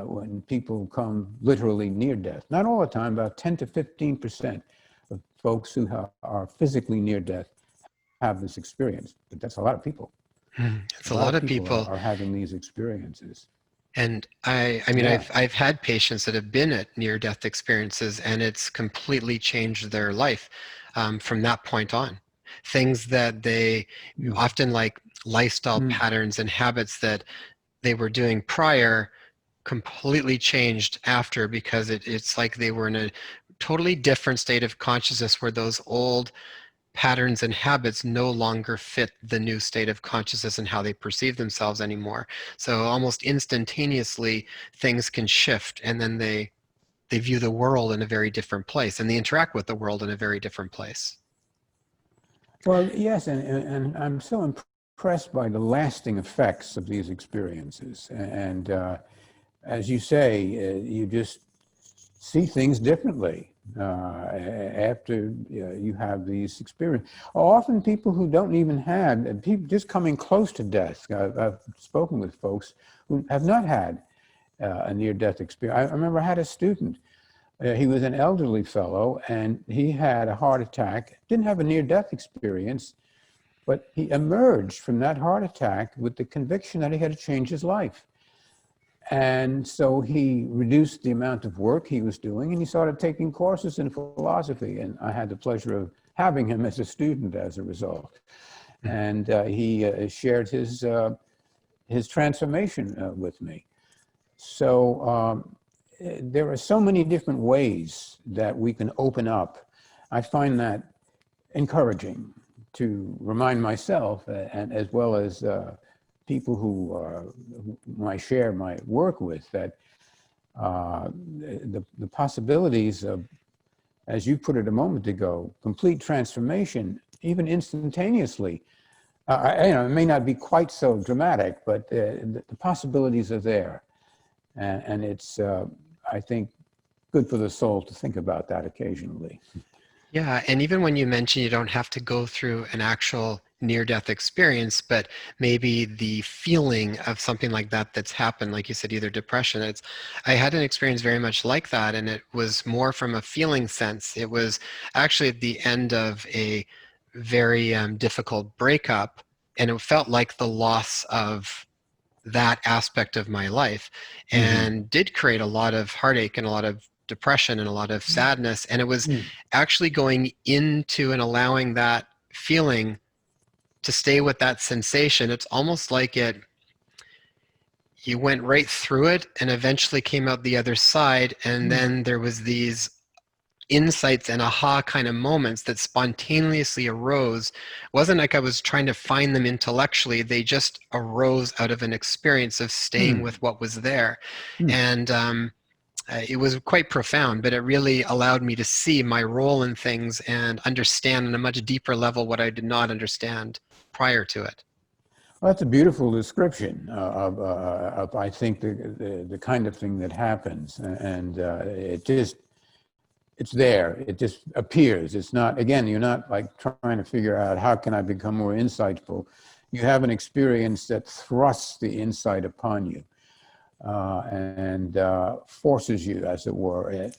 when people come literally near death. Not all the time, about 10 to 15% of folks who are physically near death have this experience. But that's a lot of people. It's A a lot lot of of people people. are having these experiences. And I mean, Yeah. I've had patients that have been at near-death experiences, and it's completely changed their life from that point on. Things that they Mm. often like lifestyle Mm. patterns and habits that they were doing prior completely changed after, because it's like they were in a totally different state of consciousness where those old patterns and habits no longer fit the new state of consciousness and how they perceive themselves anymore. So almost instantaneously things can shift, and then they view the world in a very different place, and they interact with the world in a very different place. Well, yes, and I'm so impressed by the lasting effects of these experiences. And as you say, you just see things differently after you have these experiences. Often people who don't even have, people just coming close to death. I've spoken with folks who have not had a near-death experience. I remember I had a student. He was an elderly fellow, and he had a heart attack. Didn't have a near-death experience, but he emerged from that heart attack with the conviction that he had to change his life. And so he reduced the amount of work he was doing, and he started taking courses in philosophy. And I had the pleasure of having him as a student as a result. And he shared his transformation with me. So there are so many different ways that we can open up. I find that encouraging to remind myself, and as well as people whom I share my work with, that the possibilities of, as you put it a moment ago, complete transformation, even instantaneously. It may not be quite so dramatic, but the possibilities are there. And it's, I think, good for the soul to think about that occasionally. Yeah, and even when you mention you don't have to go through an actual near-death experience, but maybe the feeling of something like that that's happened, like you said, either depression. I had an experience very much like that, and it was more from a feeling sense. It was actually at the end of a very difficult breakup, and it felt like the loss of that aspect of my life, Mm-hmm. and did create a lot of heartache and a lot of depression and a lot of sadness. And it was actually going into and allowing that feeling to stay with that sensation. It's almost like you went right through it and eventually came out the other side, and then there was these insights and aha kind of moments that spontaneously arose. It wasn't like I was trying to find them intellectually. They just arose out of an experience of staying with what was there. And it was quite profound, but it really allowed me to see my role in things and understand on a much deeper level what I did not understand prior to it. Well, that's a beautiful description of I think, the kind of thing that happens. And it's there. It just appears. It's not, again, you're not like trying to figure out how can I become more insightful. You have an experience that thrusts the insight upon you and forces you, as it were,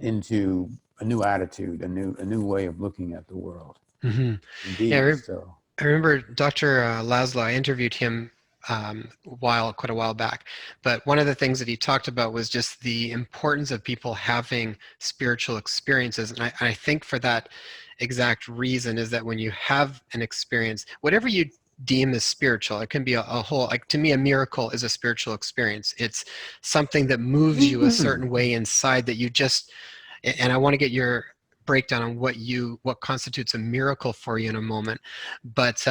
into a new attitude, a new way of looking at the world. Mm-hmm. Indeed. Yeah, So. I remember Dr. Laszlo. I interviewed him quite a while back. But one of the things that he talked about was just the importance of people having spiritual experiences. And I think for that exact reason is that when you have an experience, whatever you deem as spiritual, it can be a whole, like to me, a miracle is a spiritual experience. It's something that moves you a certain way inside that you just, and I want to get your breakdown on what constitutes a miracle for you in a moment. But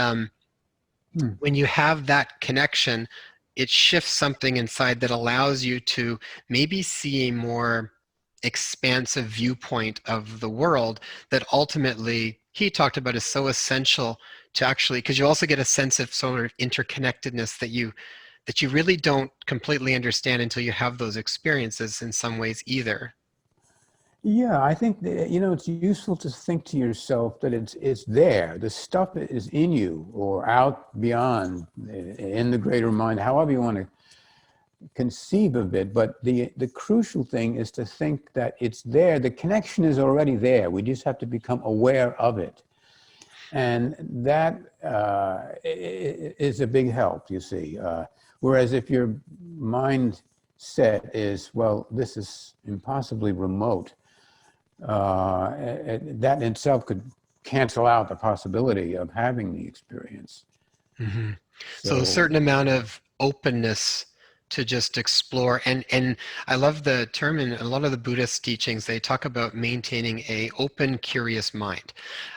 when you have that connection, it shifts something inside that allows you to maybe see a more expansive viewpoint of the world that ultimately he talked about is so essential to actually, because you also get a sense of sort of interconnectedness that you really don't completely understand until you have those experiences in some ways either. Yeah, I think that, it's useful to think to yourself that it's there. The stuff is in you or out beyond in the greater mind, however you want to conceive of it. But the crucial thing is to think that it's there. The connection is already there. We just have to become aware of it. And that is a big help, you see. Whereas if your mindset is, well, this is impossibly remote, that in itself could cancel out the possibility of having the experience. Hmm. So a So, certain amount of openness to just explore, and I love the term in a lot of the Buddhist teachings. They talk about maintaining a open, curious mind.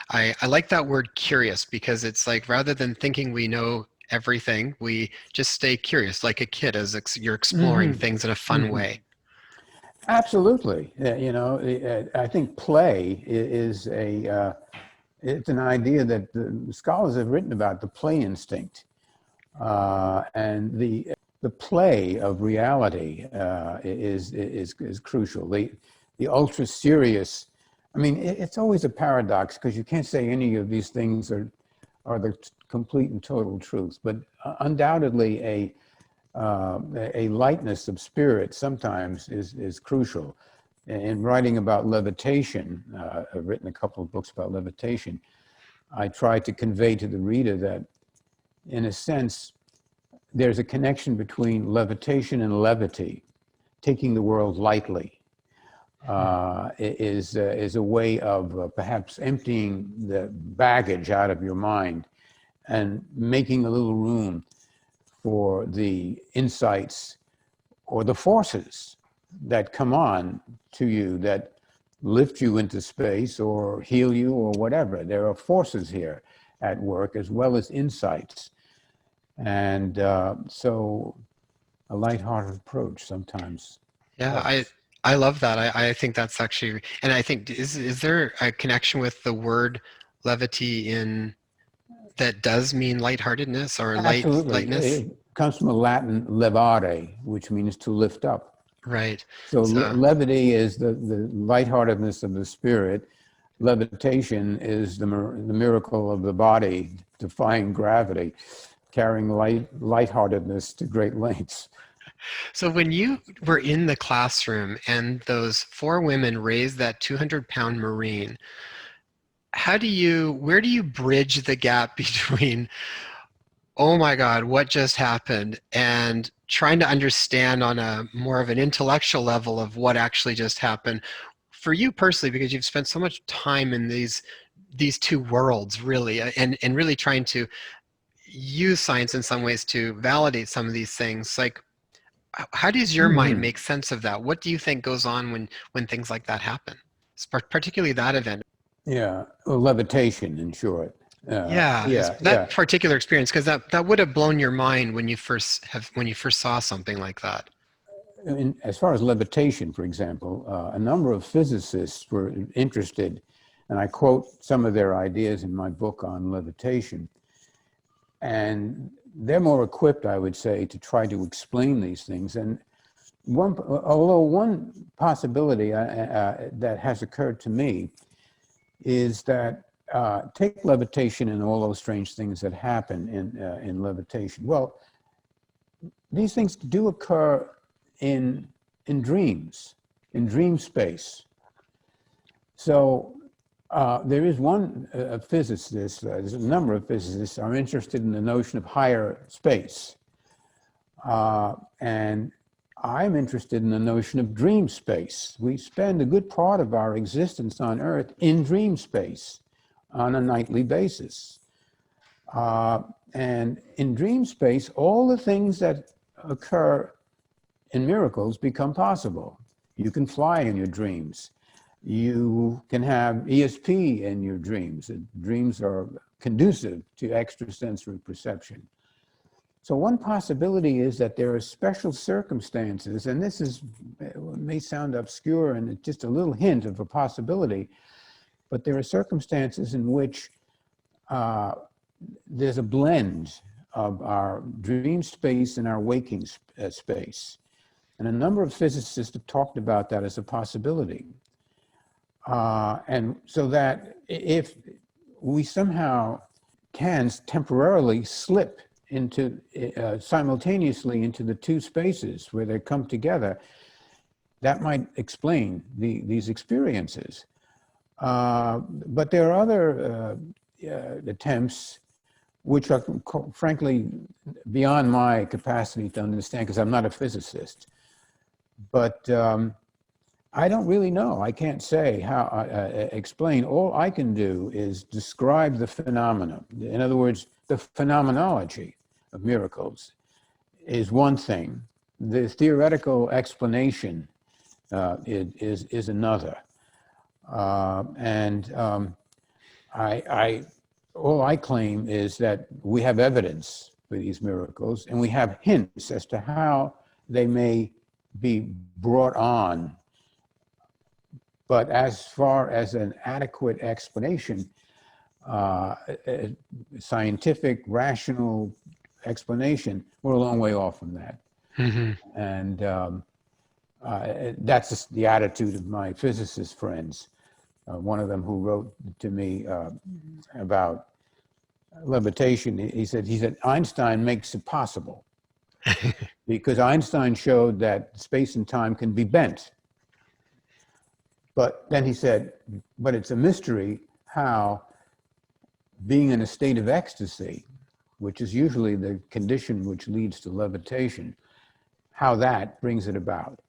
I like that word curious because it's like rather than thinking we know everything, we just stay curious, like a kid as you're exploring mhm, things in a fun mhm. way. Absolutely. I think play is it's an idea that the scholars have written about, the play instinct. And the play of reality is crucial. The ultra serious. I mean, it's always a paradox because you can't say any of these things are the complete and total truth. But undoubtedly, a lightness of spirit sometimes is crucial. In writing about levitation, I've written a couple of books about levitation. I try to convey to the reader that, in a sense, there's a connection between levitation and levity. Taking the world lightly is a way of perhaps emptying the baggage out of your mind and making a little room for the insights or the forces that come on to you that lift you into space or heal you or whatever. There are forces here at work as well as insights. And so a lighthearted approach sometimes Yeah, helps. I love that. I think that's actually, and I think is there a connection with the word levity in that does mean lightheartedness or Absolutely. lightness? It comes from the Latin levare, which means to lift up. Right. So So levity is the lightheartedness of the spirit. Levitation is the miracle of the body defying gravity, carrying lightheartedness to great lengths. so when you were in the classroom and those four women raised that 200-pound Marine, where do you bridge the gap between, oh my God, what just happened, and trying to understand on a more of an intellectual level of what actually just happened for you personally, because you've spent so much time in these two worlds really, and really trying to use science in some ways to validate some of these things. Like, how does your mind Mhm. make sense of that? What do you think goes on when things like that happen? Particularly that event. Yeah, well, levitation in short. Yeah, Yeah, yeah. that particular experience, because that would have blown your mind when you first saw something like that. As far as levitation, for example, a number of physicists were interested, and I quote some of their ideas in my book on levitation. And they're more equipped, I would say, to try to explain these things. And one possibility that has occurred to me is that take levitation and all those strange things that happen in levitation. Well, these things do occur in in dreams, in dream space. So there is one physicist, there's a number of physicists are interested in the notion of higher space. And I'm interested in the notion of dream space. We spend a good part of our existence on Earth in dream space on a nightly basis. And in dream space, all the things that occur in miracles become possible. You can fly in your dreams. You can have ESP in your dreams. Dreams are conducive to extrasensory perception. So one possibility is that there are special circumstances, and this is may sound obscure and it's just a little hint of a possibility, but there are circumstances in which there's a blend of our dream space and our waking space. And a number of physicists have talked about that as a possibility. And so that if we somehow can temporarily slip into simultaneously into the two spaces where they come together, that might explain these experiences. But there are other attempts which are frankly beyond my capacity to understand because I'm not a physicist. But I don't really know. I can't say how, explain. All I can do is describe the phenomena. In other words, the phenomenology of miracles is one thing. The theoretical explanation is another. All I claim is that we have evidence for these miracles, and we have hints as to how they may be brought on. But as far as an adequate explanation, a scientific, rational explanation, we're a long way off from that. Mm-hmm. And that's just the attitude of my physicist friends. One of them who wrote to me about levitation, he said, Einstein makes it possible because Einstein showed that space and time can be bent. But then he said, but it's a mystery how being in a state of ecstasy, which is usually the condition which leads to levitation, how that brings it about.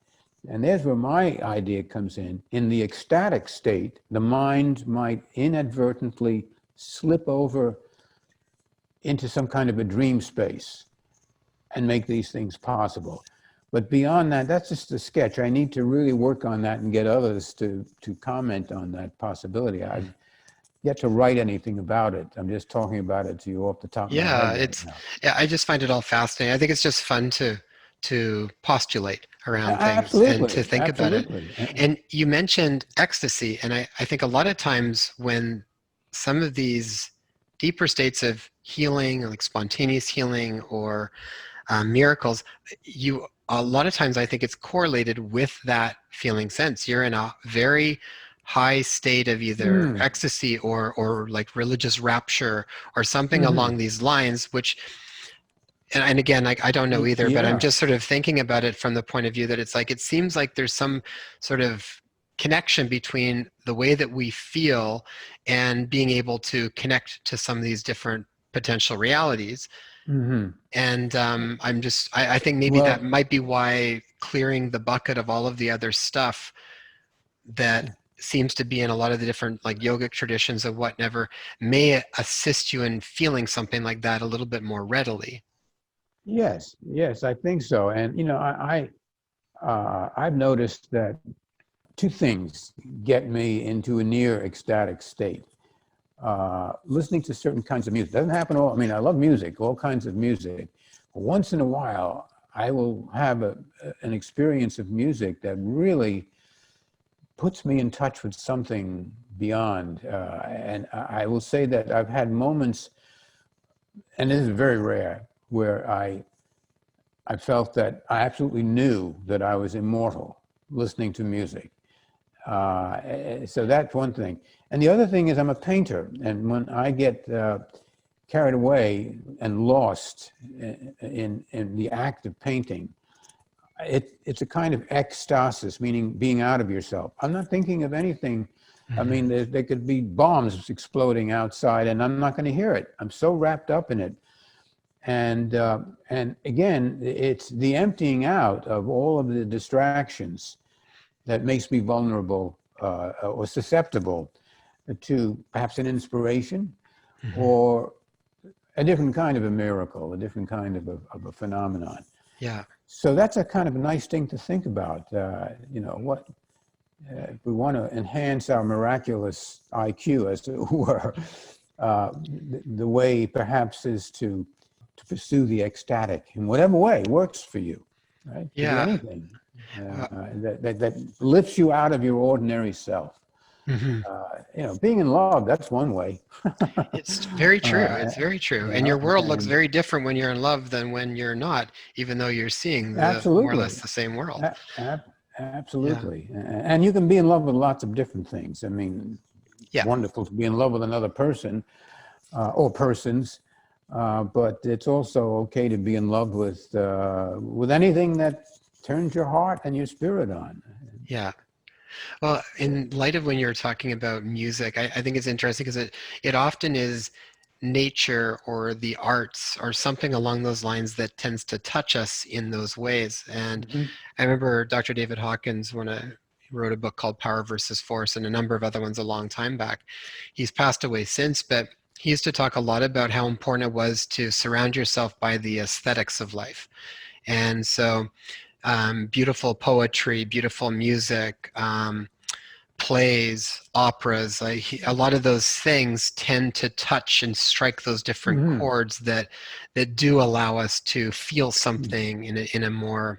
And there's where my idea comes in. In the ecstatic state, the mind might inadvertently slip over into some kind of a dream space and make these things possible. But beyond that, that's just a sketch. I need to really work on that and get others to comment on that possibility. I've yet to write anything about it. I'm just talking about it to you off the top of my head. Yeah, I just find it all fascinating. I think it's just fun to postulate around things Absolutely. And to think about it. And you mentioned ecstasy, and I think a lot of times when some of these deeper states of healing, like spontaneous healing or miracles, a lot of times I think it's correlated with that feeling sense. You're in a very high state of either ecstasy or like religious rapture or something along these lines, which, and again, I don't know either, but I'm just sort of thinking about it from the point of view that it's like, it seems like there's some sort of connection between the way that we feel and being able to connect to some of these different potential realities. And I think maybe that might be why clearing the bucket of all of the other stuff that seems to be in a lot of the different like yogic traditions of whatever may assist you in feeling something like that a little bit more readily. Yes, I think so. And you know, I've noticed that two things get me into a near ecstatic state. Listening to certain kinds of music. Doesn't happen all, I mean, I love music, all kinds of music. But once in a while, I will have an experience of music that really puts me in touch with something beyond. And I will say that I've had moments, and this is very rare, where I felt that I absolutely knew that I was immortal listening to music. So that's one thing. And the other thing is I'm a painter. And when I get carried away and lost in the act of painting, it's a kind of ecstasis, meaning being out of yourself. I'm not thinking of anything. I mean, there could be bombs exploding outside and I'm not going to hear it. I'm so wrapped up in it. And again, it's the emptying out of all of the distractions that makes me vulnerable or susceptible to perhaps an inspiration or a different kind of a miracle, a different kind of a phenomenon. Yeah. So that's a kind of a nice thing to think about. You know, what if we want to enhance our miraculous IQ, as it were, the way perhaps is to pursue the ecstatic in whatever way works for you, right? Yeah. Anything that lifts you out of your ordinary self. You know, being in love, that's one way. It's very true. It's very true. And your world looks very different when you're in love than when you're not, even though you're seeing more or less the same world. Yeah. Absolutely. And you can be in love with lots of different things. I mean, Yeah. wonderful to be in love with another person or persons, but it's also okay to be in love with anything that turns your heart and your spirit on. Yeah. Well, in light of when you're talking about music, I think it's interesting because it often is nature or the arts or something along those lines that tends to touch us in those ways. And Mhm. I remember Dr. David Hawkins, when he wrote a book called Power versus Force and a number of other ones a long time back. He's passed away since, but he used to talk a lot about how important it was to surround yourself by the aesthetics of life. And so beautiful poetry, beautiful music, plays, operas, a lot of those things tend to touch and strike those different Mhm. chords that do allow us to feel something in a more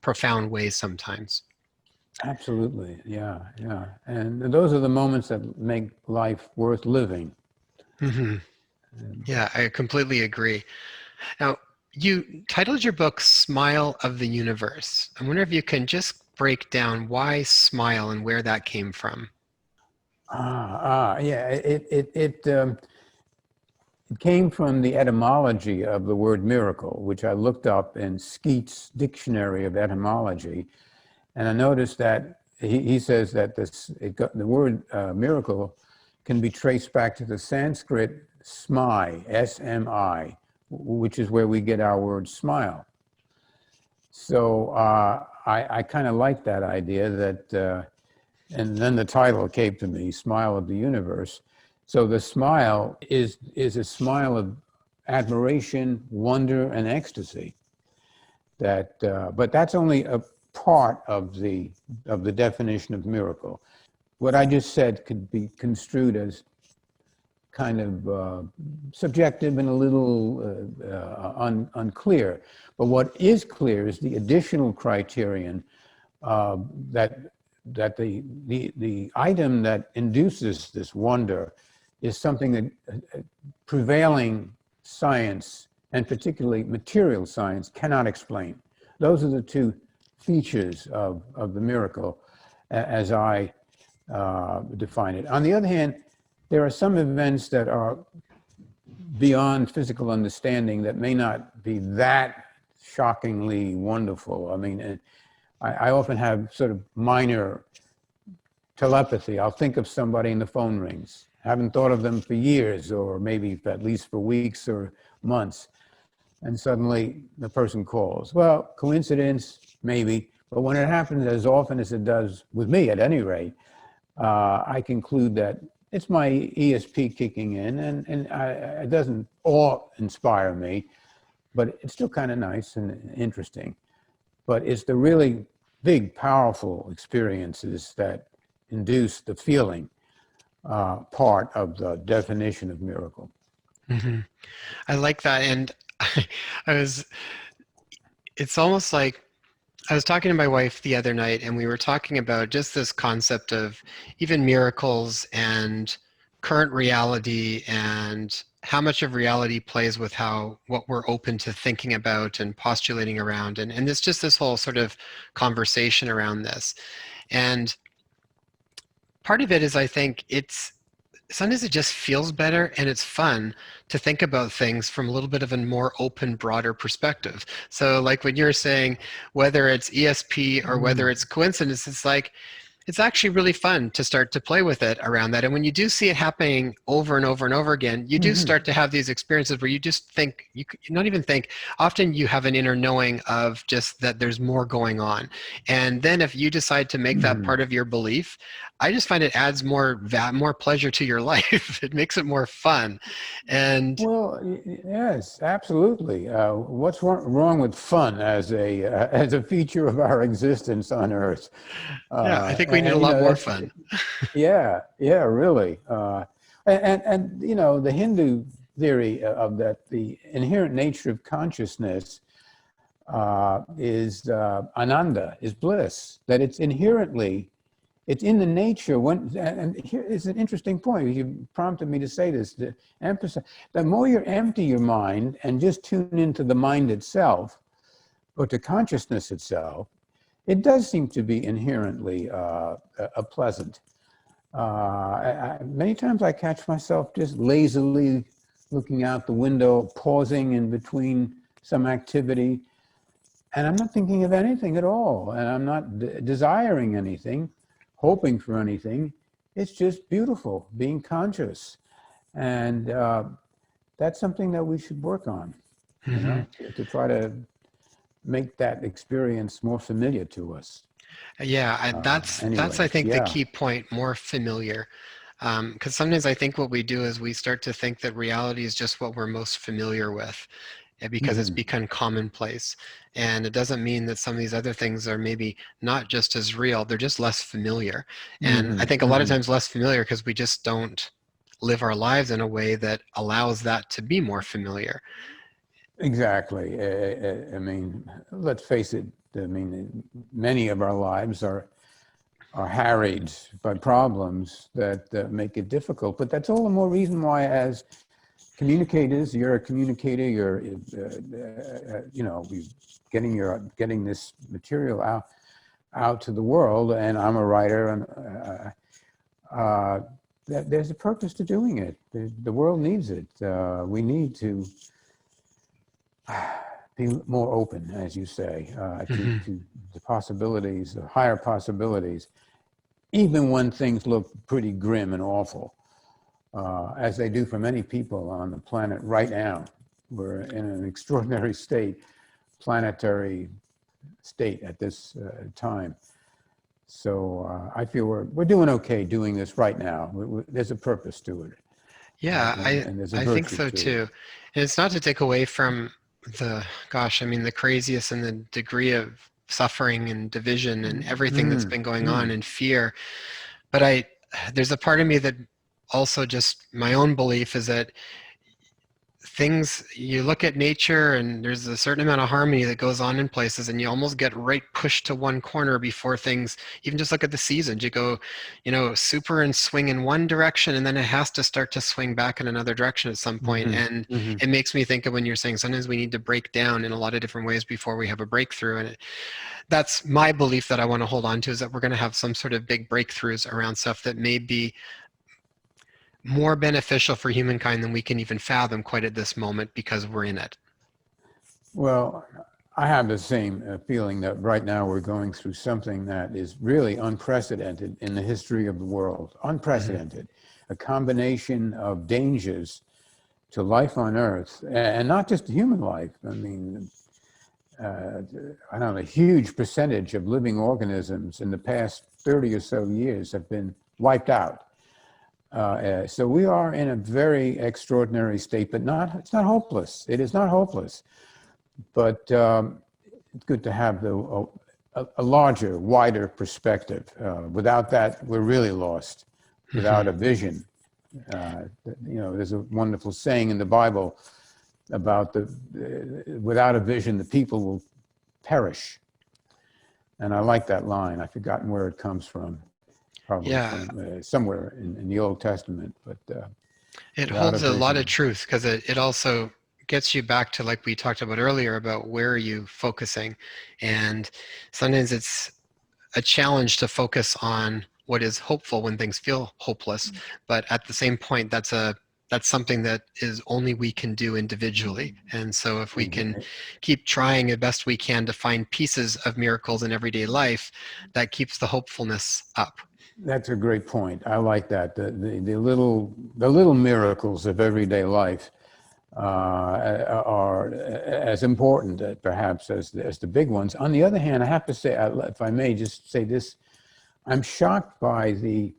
profound way sometimes. Absolutely. Yeah. Yeah. And those are the moments that make life worth living. Hmm. Yeah, I completely agree. Now, you titled your book Smile of the Universe. I wonder if you can just break down why smile and where that came from. Yeah. It came from the etymology of the word miracle, which I looked up in Skeet's Dictionary of Etymology. And I noticed that he says that the word miracle can be traced back to the Sanskrit smai, S-M-I, which is where we get our word smile. So I kind of like that idea and then the title came to me, Smile of the Universe. So the smile is a smile of admiration, wonder, and ecstasy. But that's only a part of the definition of miracle. What I just said could be construed as kind of subjective and a little unclear. But what is clear is the additional criterion uh, that the item that induces this wonder is something that prevailing science, and particularly material science, cannot explain. Those are the two features of the miracle as I define it. On the other hand, there are some events that are beyond physical understanding that may not be that shockingly wonderful. I mean, I often have sort of minor telepathy. I'll think of somebody and the phone rings. Haven't thought of them for years, or maybe at least for weeks or months. And suddenly the person calls. Well, coincidence, maybe. But when it happens as often as it does with me, at any rate, I conclude that it's my ESP kicking in, and it doesn't awe-inspire me, but it's still kind of nice and interesting. But it's the really big, powerful experiences that induce the feeling part of the definition of miracle. Hmm. I like that. And I was, it's almost like I was talking to my wife the other night, and we were talking about just this concept of even miracles and current reality and how much of reality plays with how what we're open to thinking about and postulating around. And it's just this whole sort of conversation around this. And part of it is I think it's sometimes it just feels better and it's fun to think about things from a little bit of a more open, broader perspective. So, like when you're saying whether it's ESP or whether Mm. it's coincidence, it's like it's actually really fun to start to play with it around that. And when you do see it happening over and over and over again, you do Mhm. start to have these experiences where you just think, you not even think, often you have an inner knowing of just that there's more going on. And then if you decide to make that Mhm. part of your belief, I just find it adds more pleasure to your life. It makes it more fun. And Well, yes, absolutely. What's wrong with fun as a feature of our existence on Earth? yeah, I think we need a And lot more that's fun. yeah, yeah, really. And the Hindu theory of that the inherent nature of consciousness is ananda, is bliss. That it's in the nature. And here is an interesting point. You prompted me to say this. To emphasize, the more you empty your mind and just tune into the mind itself, or to consciousness itself, It does seem to be inherently a pleasant. Many times I catch myself just lazily looking out the window, pausing in between some activity, and I'm not thinking of anything at all, and I'm not desiring anything, hoping for anything. It's just beautiful, being conscious, and that's something that we should work on, you know, to try to make that experience more familiar to us. Yeah, that's Anyway, I think the yeah. key point, more familiar. Because sometimes I think what we do is we start to think that reality is just what we're most familiar with, because it's become commonplace. And it doesn't mean that some of these other things are maybe not just as real, they're just less familiar. And I think a lot of times less familiar because we just don't live our lives in a way that allows that to be more familiar. Exactly. I mean, let's face it. I mean, many of our lives are harried by problems that make it difficult. But that's all the more reason why, as communicators, you're a communicator. You're, you know, getting this material out to the world, and I'm a writer, and there's a purpose to doing it. The world needs it. We need to be more open, as you say, to the possibilities, the higher possibilities, even when things look pretty grim and awful, as they do for many people on the planet right now. We're in an extraordinary planetary state at this time. So I feel we're doing okay doing this right now. There's a purpose to it. Yeah, And there's a I think virtue so to it. too. And it's not to take away from the craziest and the degree of suffering and division and everything that's been going on and fear. But there's a part of me that also, just my own belief is that you look at nature and there's a certain amount of harmony that goes on in places, and you almost get right pushed to one corner before things, even just look at the seasons, you go, super and swing in one direction, and then it has to start to swing back in another direction at some point. And it makes me think of when you're saying sometimes we need to break down in a lot of different ways before we have a breakthrough. And that's my belief that I want to hold on to, is that we're going to have some sort of big breakthroughs around stuff that may be more beneficial for humankind than we can even fathom quite at this moment, because we're in it. Well, I have the same feeling that right now we're going through something that is really unprecedented in the history of the world. Unprecedented. A combination of dangers to life on Earth, and not just human life. I mean, I don't know, a huge percentage of living organisms in the past 30 or so years have been wiped out. So we are in a very extraordinary state, but it's not hopeless. It is not hopeless, but it's good to have a larger, wider perspective. Without that, we're really lost. Without a vision, there's a wonderful saying in the Bible about without a vision, the people will perish. And I like that line. I've forgotten where it comes from. Probably from somewhere in the Old Testament, but it holds a lot of truth, because it also gets you back to, like we talked about earlier, about where are you focusing. And sometimes it's a challenge to focus on what is hopeful when things feel hopeless, but at the same point, that's something that is only we can do individually. And so if we can keep trying the best we can to find pieces of miracles in everyday life, that keeps the hopefulness up. That's a great point. I like that. The little miracles of everyday life are as important, perhaps, as the big ones. On the other hand, I have to say, if I may just say this, I'm shocked by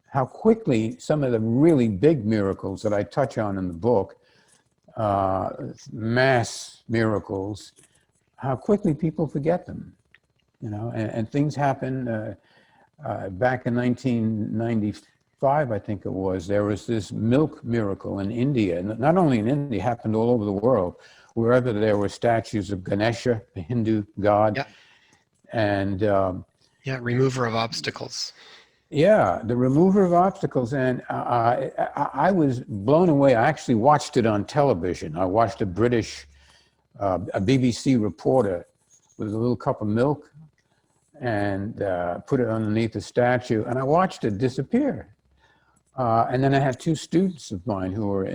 how quickly some of the really big miracles that I touch on in the book, mass miracles, how quickly people forget them. And things happen. Back in 1995, I think it was, there was this milk miracle in India. And not only in India, it happened all over the world, wherever there were statues of Ganesha, the Hindu god. Yeah. And remover of obstacles. Yeah, the remover of obstacles. And I was blown away. I actually watched it on television. I watched a BBC reporter with a little cup of milk, and put it underneath the statue, and I watched it disappear. And then I had two students of mine who were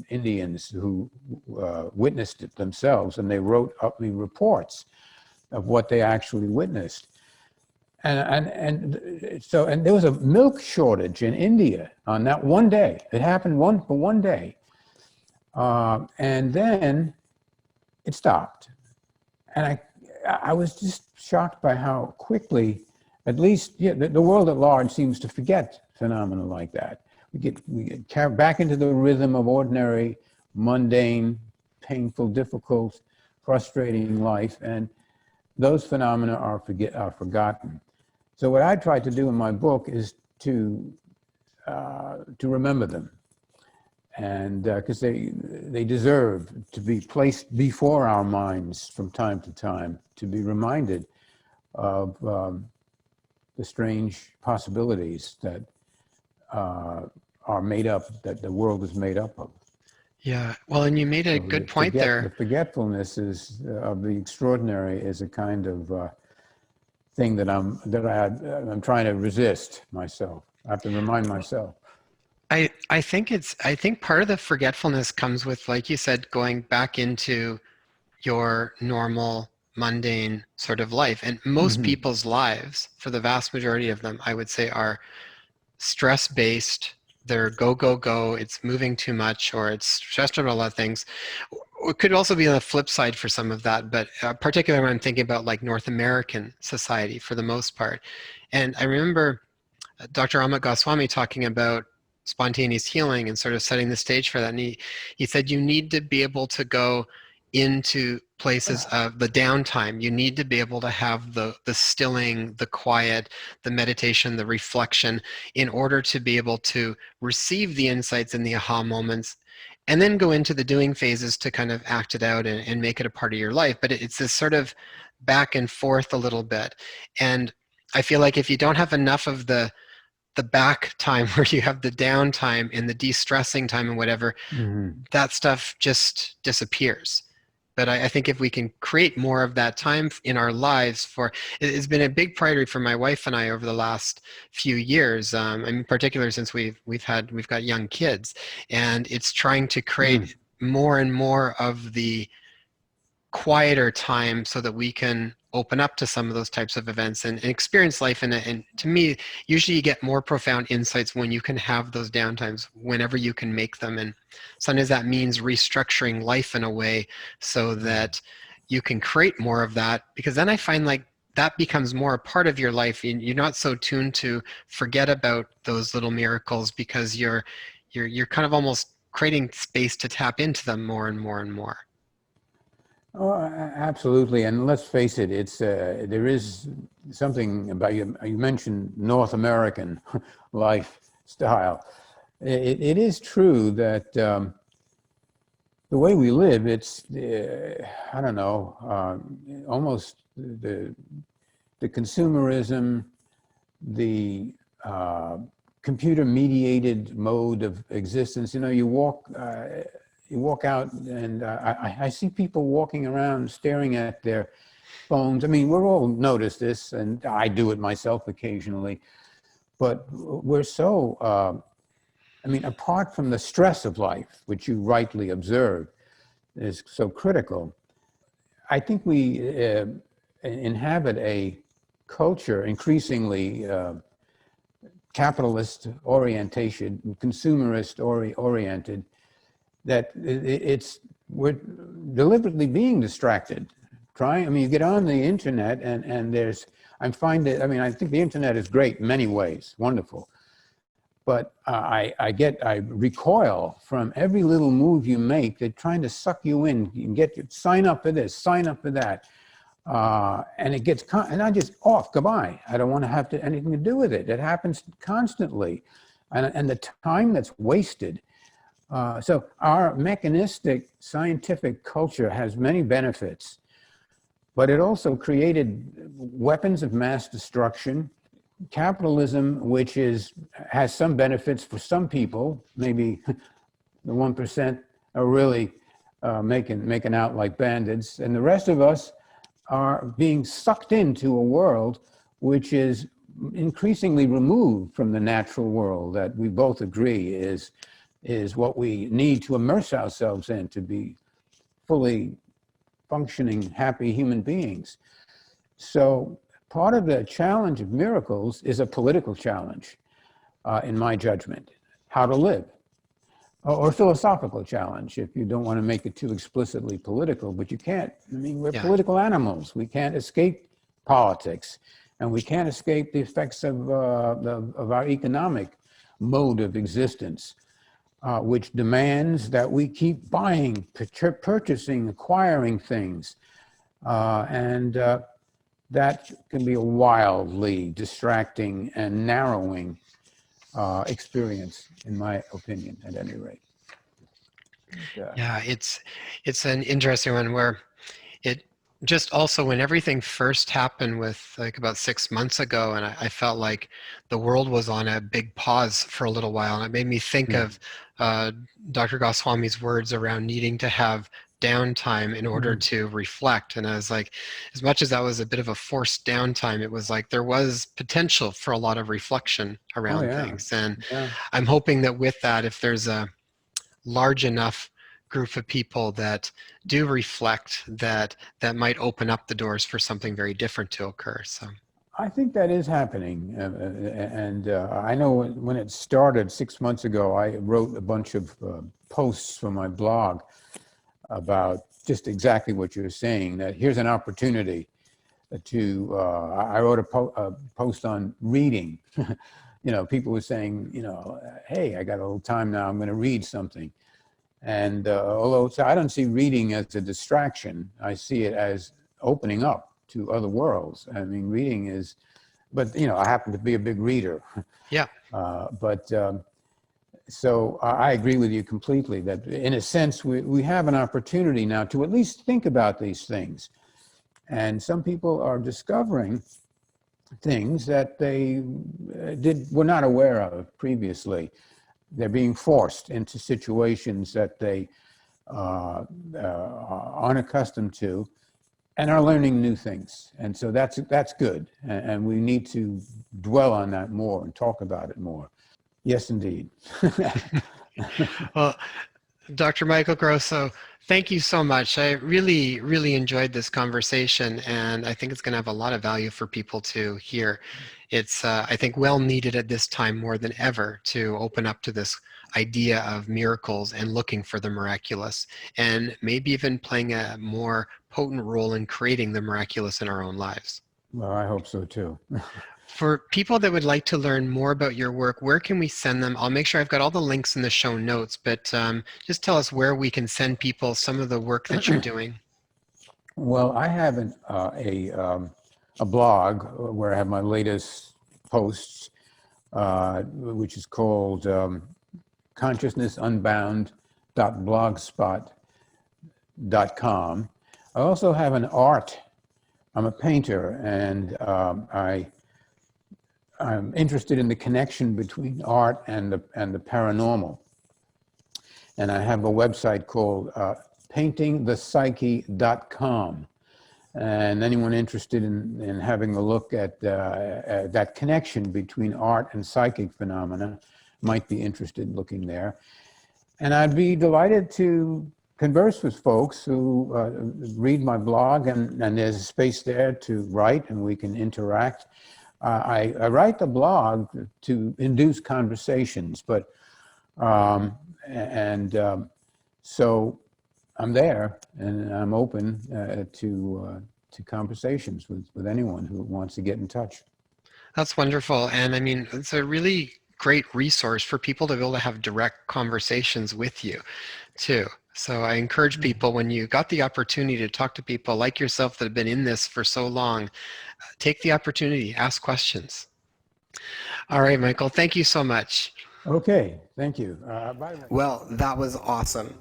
Indians who witnessed it themselves, and they wrote up me reports of what they actually witnessed. And so there was a milk shortage in India on that one day. It happened for one day. And then it stopped. And I was just shocked by how quickly, at least the world at large seems to forget phenomena like that. We get carried back into the rhythm of ordinary, mundane, painful, difficult, frustrating life, and those phenomena are forgotten. So what I tried to do in my book is to remember them, and because they deserve to be placed before our minds from time to time, to be reminded of the strange possibilities that are made up, that the world is made up of. Yeah, well, and you made a So good point there. The forgetfulness of the extraordinary is a kind of thing that I'm trying to resist myself. I have to remind myself. I think part of the forgetfulness comes with, like you said, going back into your normal, mundane sort of life. And most people's lives, for the vast majority of them, I would say, are stress-based. They're go, go, go. It's moving too much, or it's stressed about a lot of things. It could also be on the flip side for some of that, but particularly when I'm thinking about like North American society for the most part. And I remember Dr. Amit Goswami talking about spontaneous healing and sort of setting the stage for that. And he said you need to be able to go into places of the downtime. You need to be able to have the stilling, the quiet, the meditation, the reflection, in order to be able to receive the insights and the aha moments, and then go into the doing phases to kind of act it out and make it a part of your life. But it's this sort of back and forth a little bit. And I feel like if you don't have enough of the back time where you have the downtime and the de-stressing time and whatever, that stuff just disappears. But I think if we can create more of that time in our lives, it's been a big priority for my wife and I over the last few years. In particular, since we've got young kids, and it's trying to create more and more of the quieter time so that we can open up to some of those types of events and experience life in it. And to me, usually you get more profound insights when you can have those downtimes, whenever you can make them. And sometimes that means restructuring life in a way so that you can create more of that, because then I find like that becomes more a part of your life. You're not so tuned to forget about those little miracles, because you're kind of almost creating space to tap into them more and more and more. Oh, absolutely. And let's face it, there is something about you mentioned North American lifestyle. It is true that the way we live, it's, I don't know, almost the consumerism, the computer-mediated mode of existence. You know, you walk out and I see people walking around staring at their phones. I mean, we're all noticed this, and I do it myself occasionally, but we're so, I mean, apart from the stress of life, which you rightly observe is so critical, I think we inhabit a culture increasingly capitalist orientation, consumerist oriented, that we're deliberately being distracted. I mean, you get on the internet and I think the internet is great in many ways, wonderful. But I recoil from every little move you make. They're trying to suck you in. You can sign up for this, sign up for that. And it gets, and I just goodbye. I don't want to have anything to do with it. It happens constantly. And the time that's wasted. So our mechanistic scientific culture has many benefits, but it also created weapons of mass destruction. Capitalism, which has some benefits for some people, maybe the 1% are really making out like bandits, and the rest of us are being sucked into a world which is increasingly removed from the natural world that we both agree is what we need to immerse ourselves in to be fully functioning, happy human beings. So part of the challenge of miracles is a political challenge, in my judgment, how to live, or a philosophical challenge if you don't want to make it too explicitly political, but you can't. I mean, we're political animals. We can't escape politics, and we can't escape the effects of our economic mode of existence, which demands that we keep buying, purchasing, acquiring things, and that can be a wildly distracting and narrowing experience, in my opinion, at any rate. Yeah, it's an interesting one where it just also when everything first happened with like about 6 months ago, and I felt like the world was on a big pause for a little while, and it made me think of Dr. Goswami's words around needing to have downtime in order to reflect. And I was like, as much as that was a bit of a forced downtime, it was like there was potential for a lot of reflection around things. And I'm hoping that with that, if there's a large enough group of people that do reflect, that might open up the doors for something very different to occur. So I think that is happening, and I know when it started 6 months ago, I wrote a bunch of posts for my blog about just exactly what you're saying, that here's an opportunity to, I wrote a post on reading. You know, people were saying, you know, hey, I got a little time now, I'm going to read something. And although I don't see reading as a distraction, I see it as opening up to other worlds. I mean, reading is, but, you know, I happen to be a big reader. Yeah. So I agree with you completely that in a sense, we have an opportunity now to at least think about these things. And some people are discovering things that they were not aware of previously. They're being forced into situations that they aren't accustomed to and are learning new things. And so that's good. And we need to dwell on that more and talk about it more. Yes, indeed. Well, Dr. Michael Grosso, thank you so much. I really, really enjoyed this conversation, and I think it's going to have a lot of value for people to hear. It's, I think, well needed at this time more than ever to open up to this idea of miracles and looking for the miraculous, and maybe even playing a more potent role in creating the miraculous in our own lives. Well, I hope so too. For people that would like to learn more about your work, where can we send them? I'll make sure I've got all the links in the show notes, but just tell us where we can send people some of the work that you're doing. Well, I have a blog where I have my latest posts, which is called consciousnessunbound.blogspot.com. I also have an art. I'm a painter, and I'm interested in the connection between art and the paranormal. And I have a website called paintingthepsyche.com. And anyone interested in having a look at that connection between art and psychic phenomena might be interested in looking there. And I'd be delighted to converse with folks who read my blog, and there's a space there to write and we can interact. I write the blog to induce conversations, but so I'm there and I'm open to conversations with anyone who wants to get in touch. That's wonderful. And I mean, it's a really great resource for people to be able to have direct conversations with you too. So I encourage people, when you got the opportunity to talk to people like yourself that have been in this for so long, take the opportunity, ask questions. All right, Michael, thank you so much. Okay, thank you. Bye. Well, that was awesome.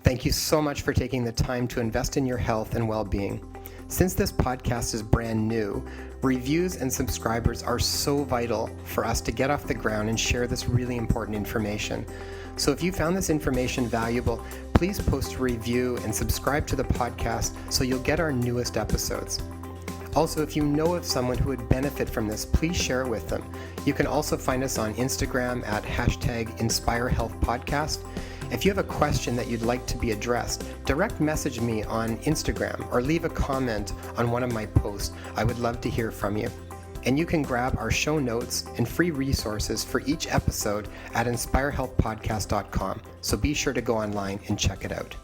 Thank you so much for taking the time to invest in your health and well-being. Since this podcast is brand new, reviews and subscribers are so vital for us to get off the ground and share this really important information. So if you found this information valuable, please post a review and subscribe to the podcast so you'll get our newest episodes. Also, if you know of someone who would benefit from this, please share it with them. You can also find us on Instagram at #InspireHealthPodcast. If you have a question that you'd like to be addressed, direct message me on Instagram or leave a comment on one of my posts. I would love to hear from you. And you can grab our show notes and free resources for each episode at inspirehealthpodcast.com. So be sure to go online and check it out.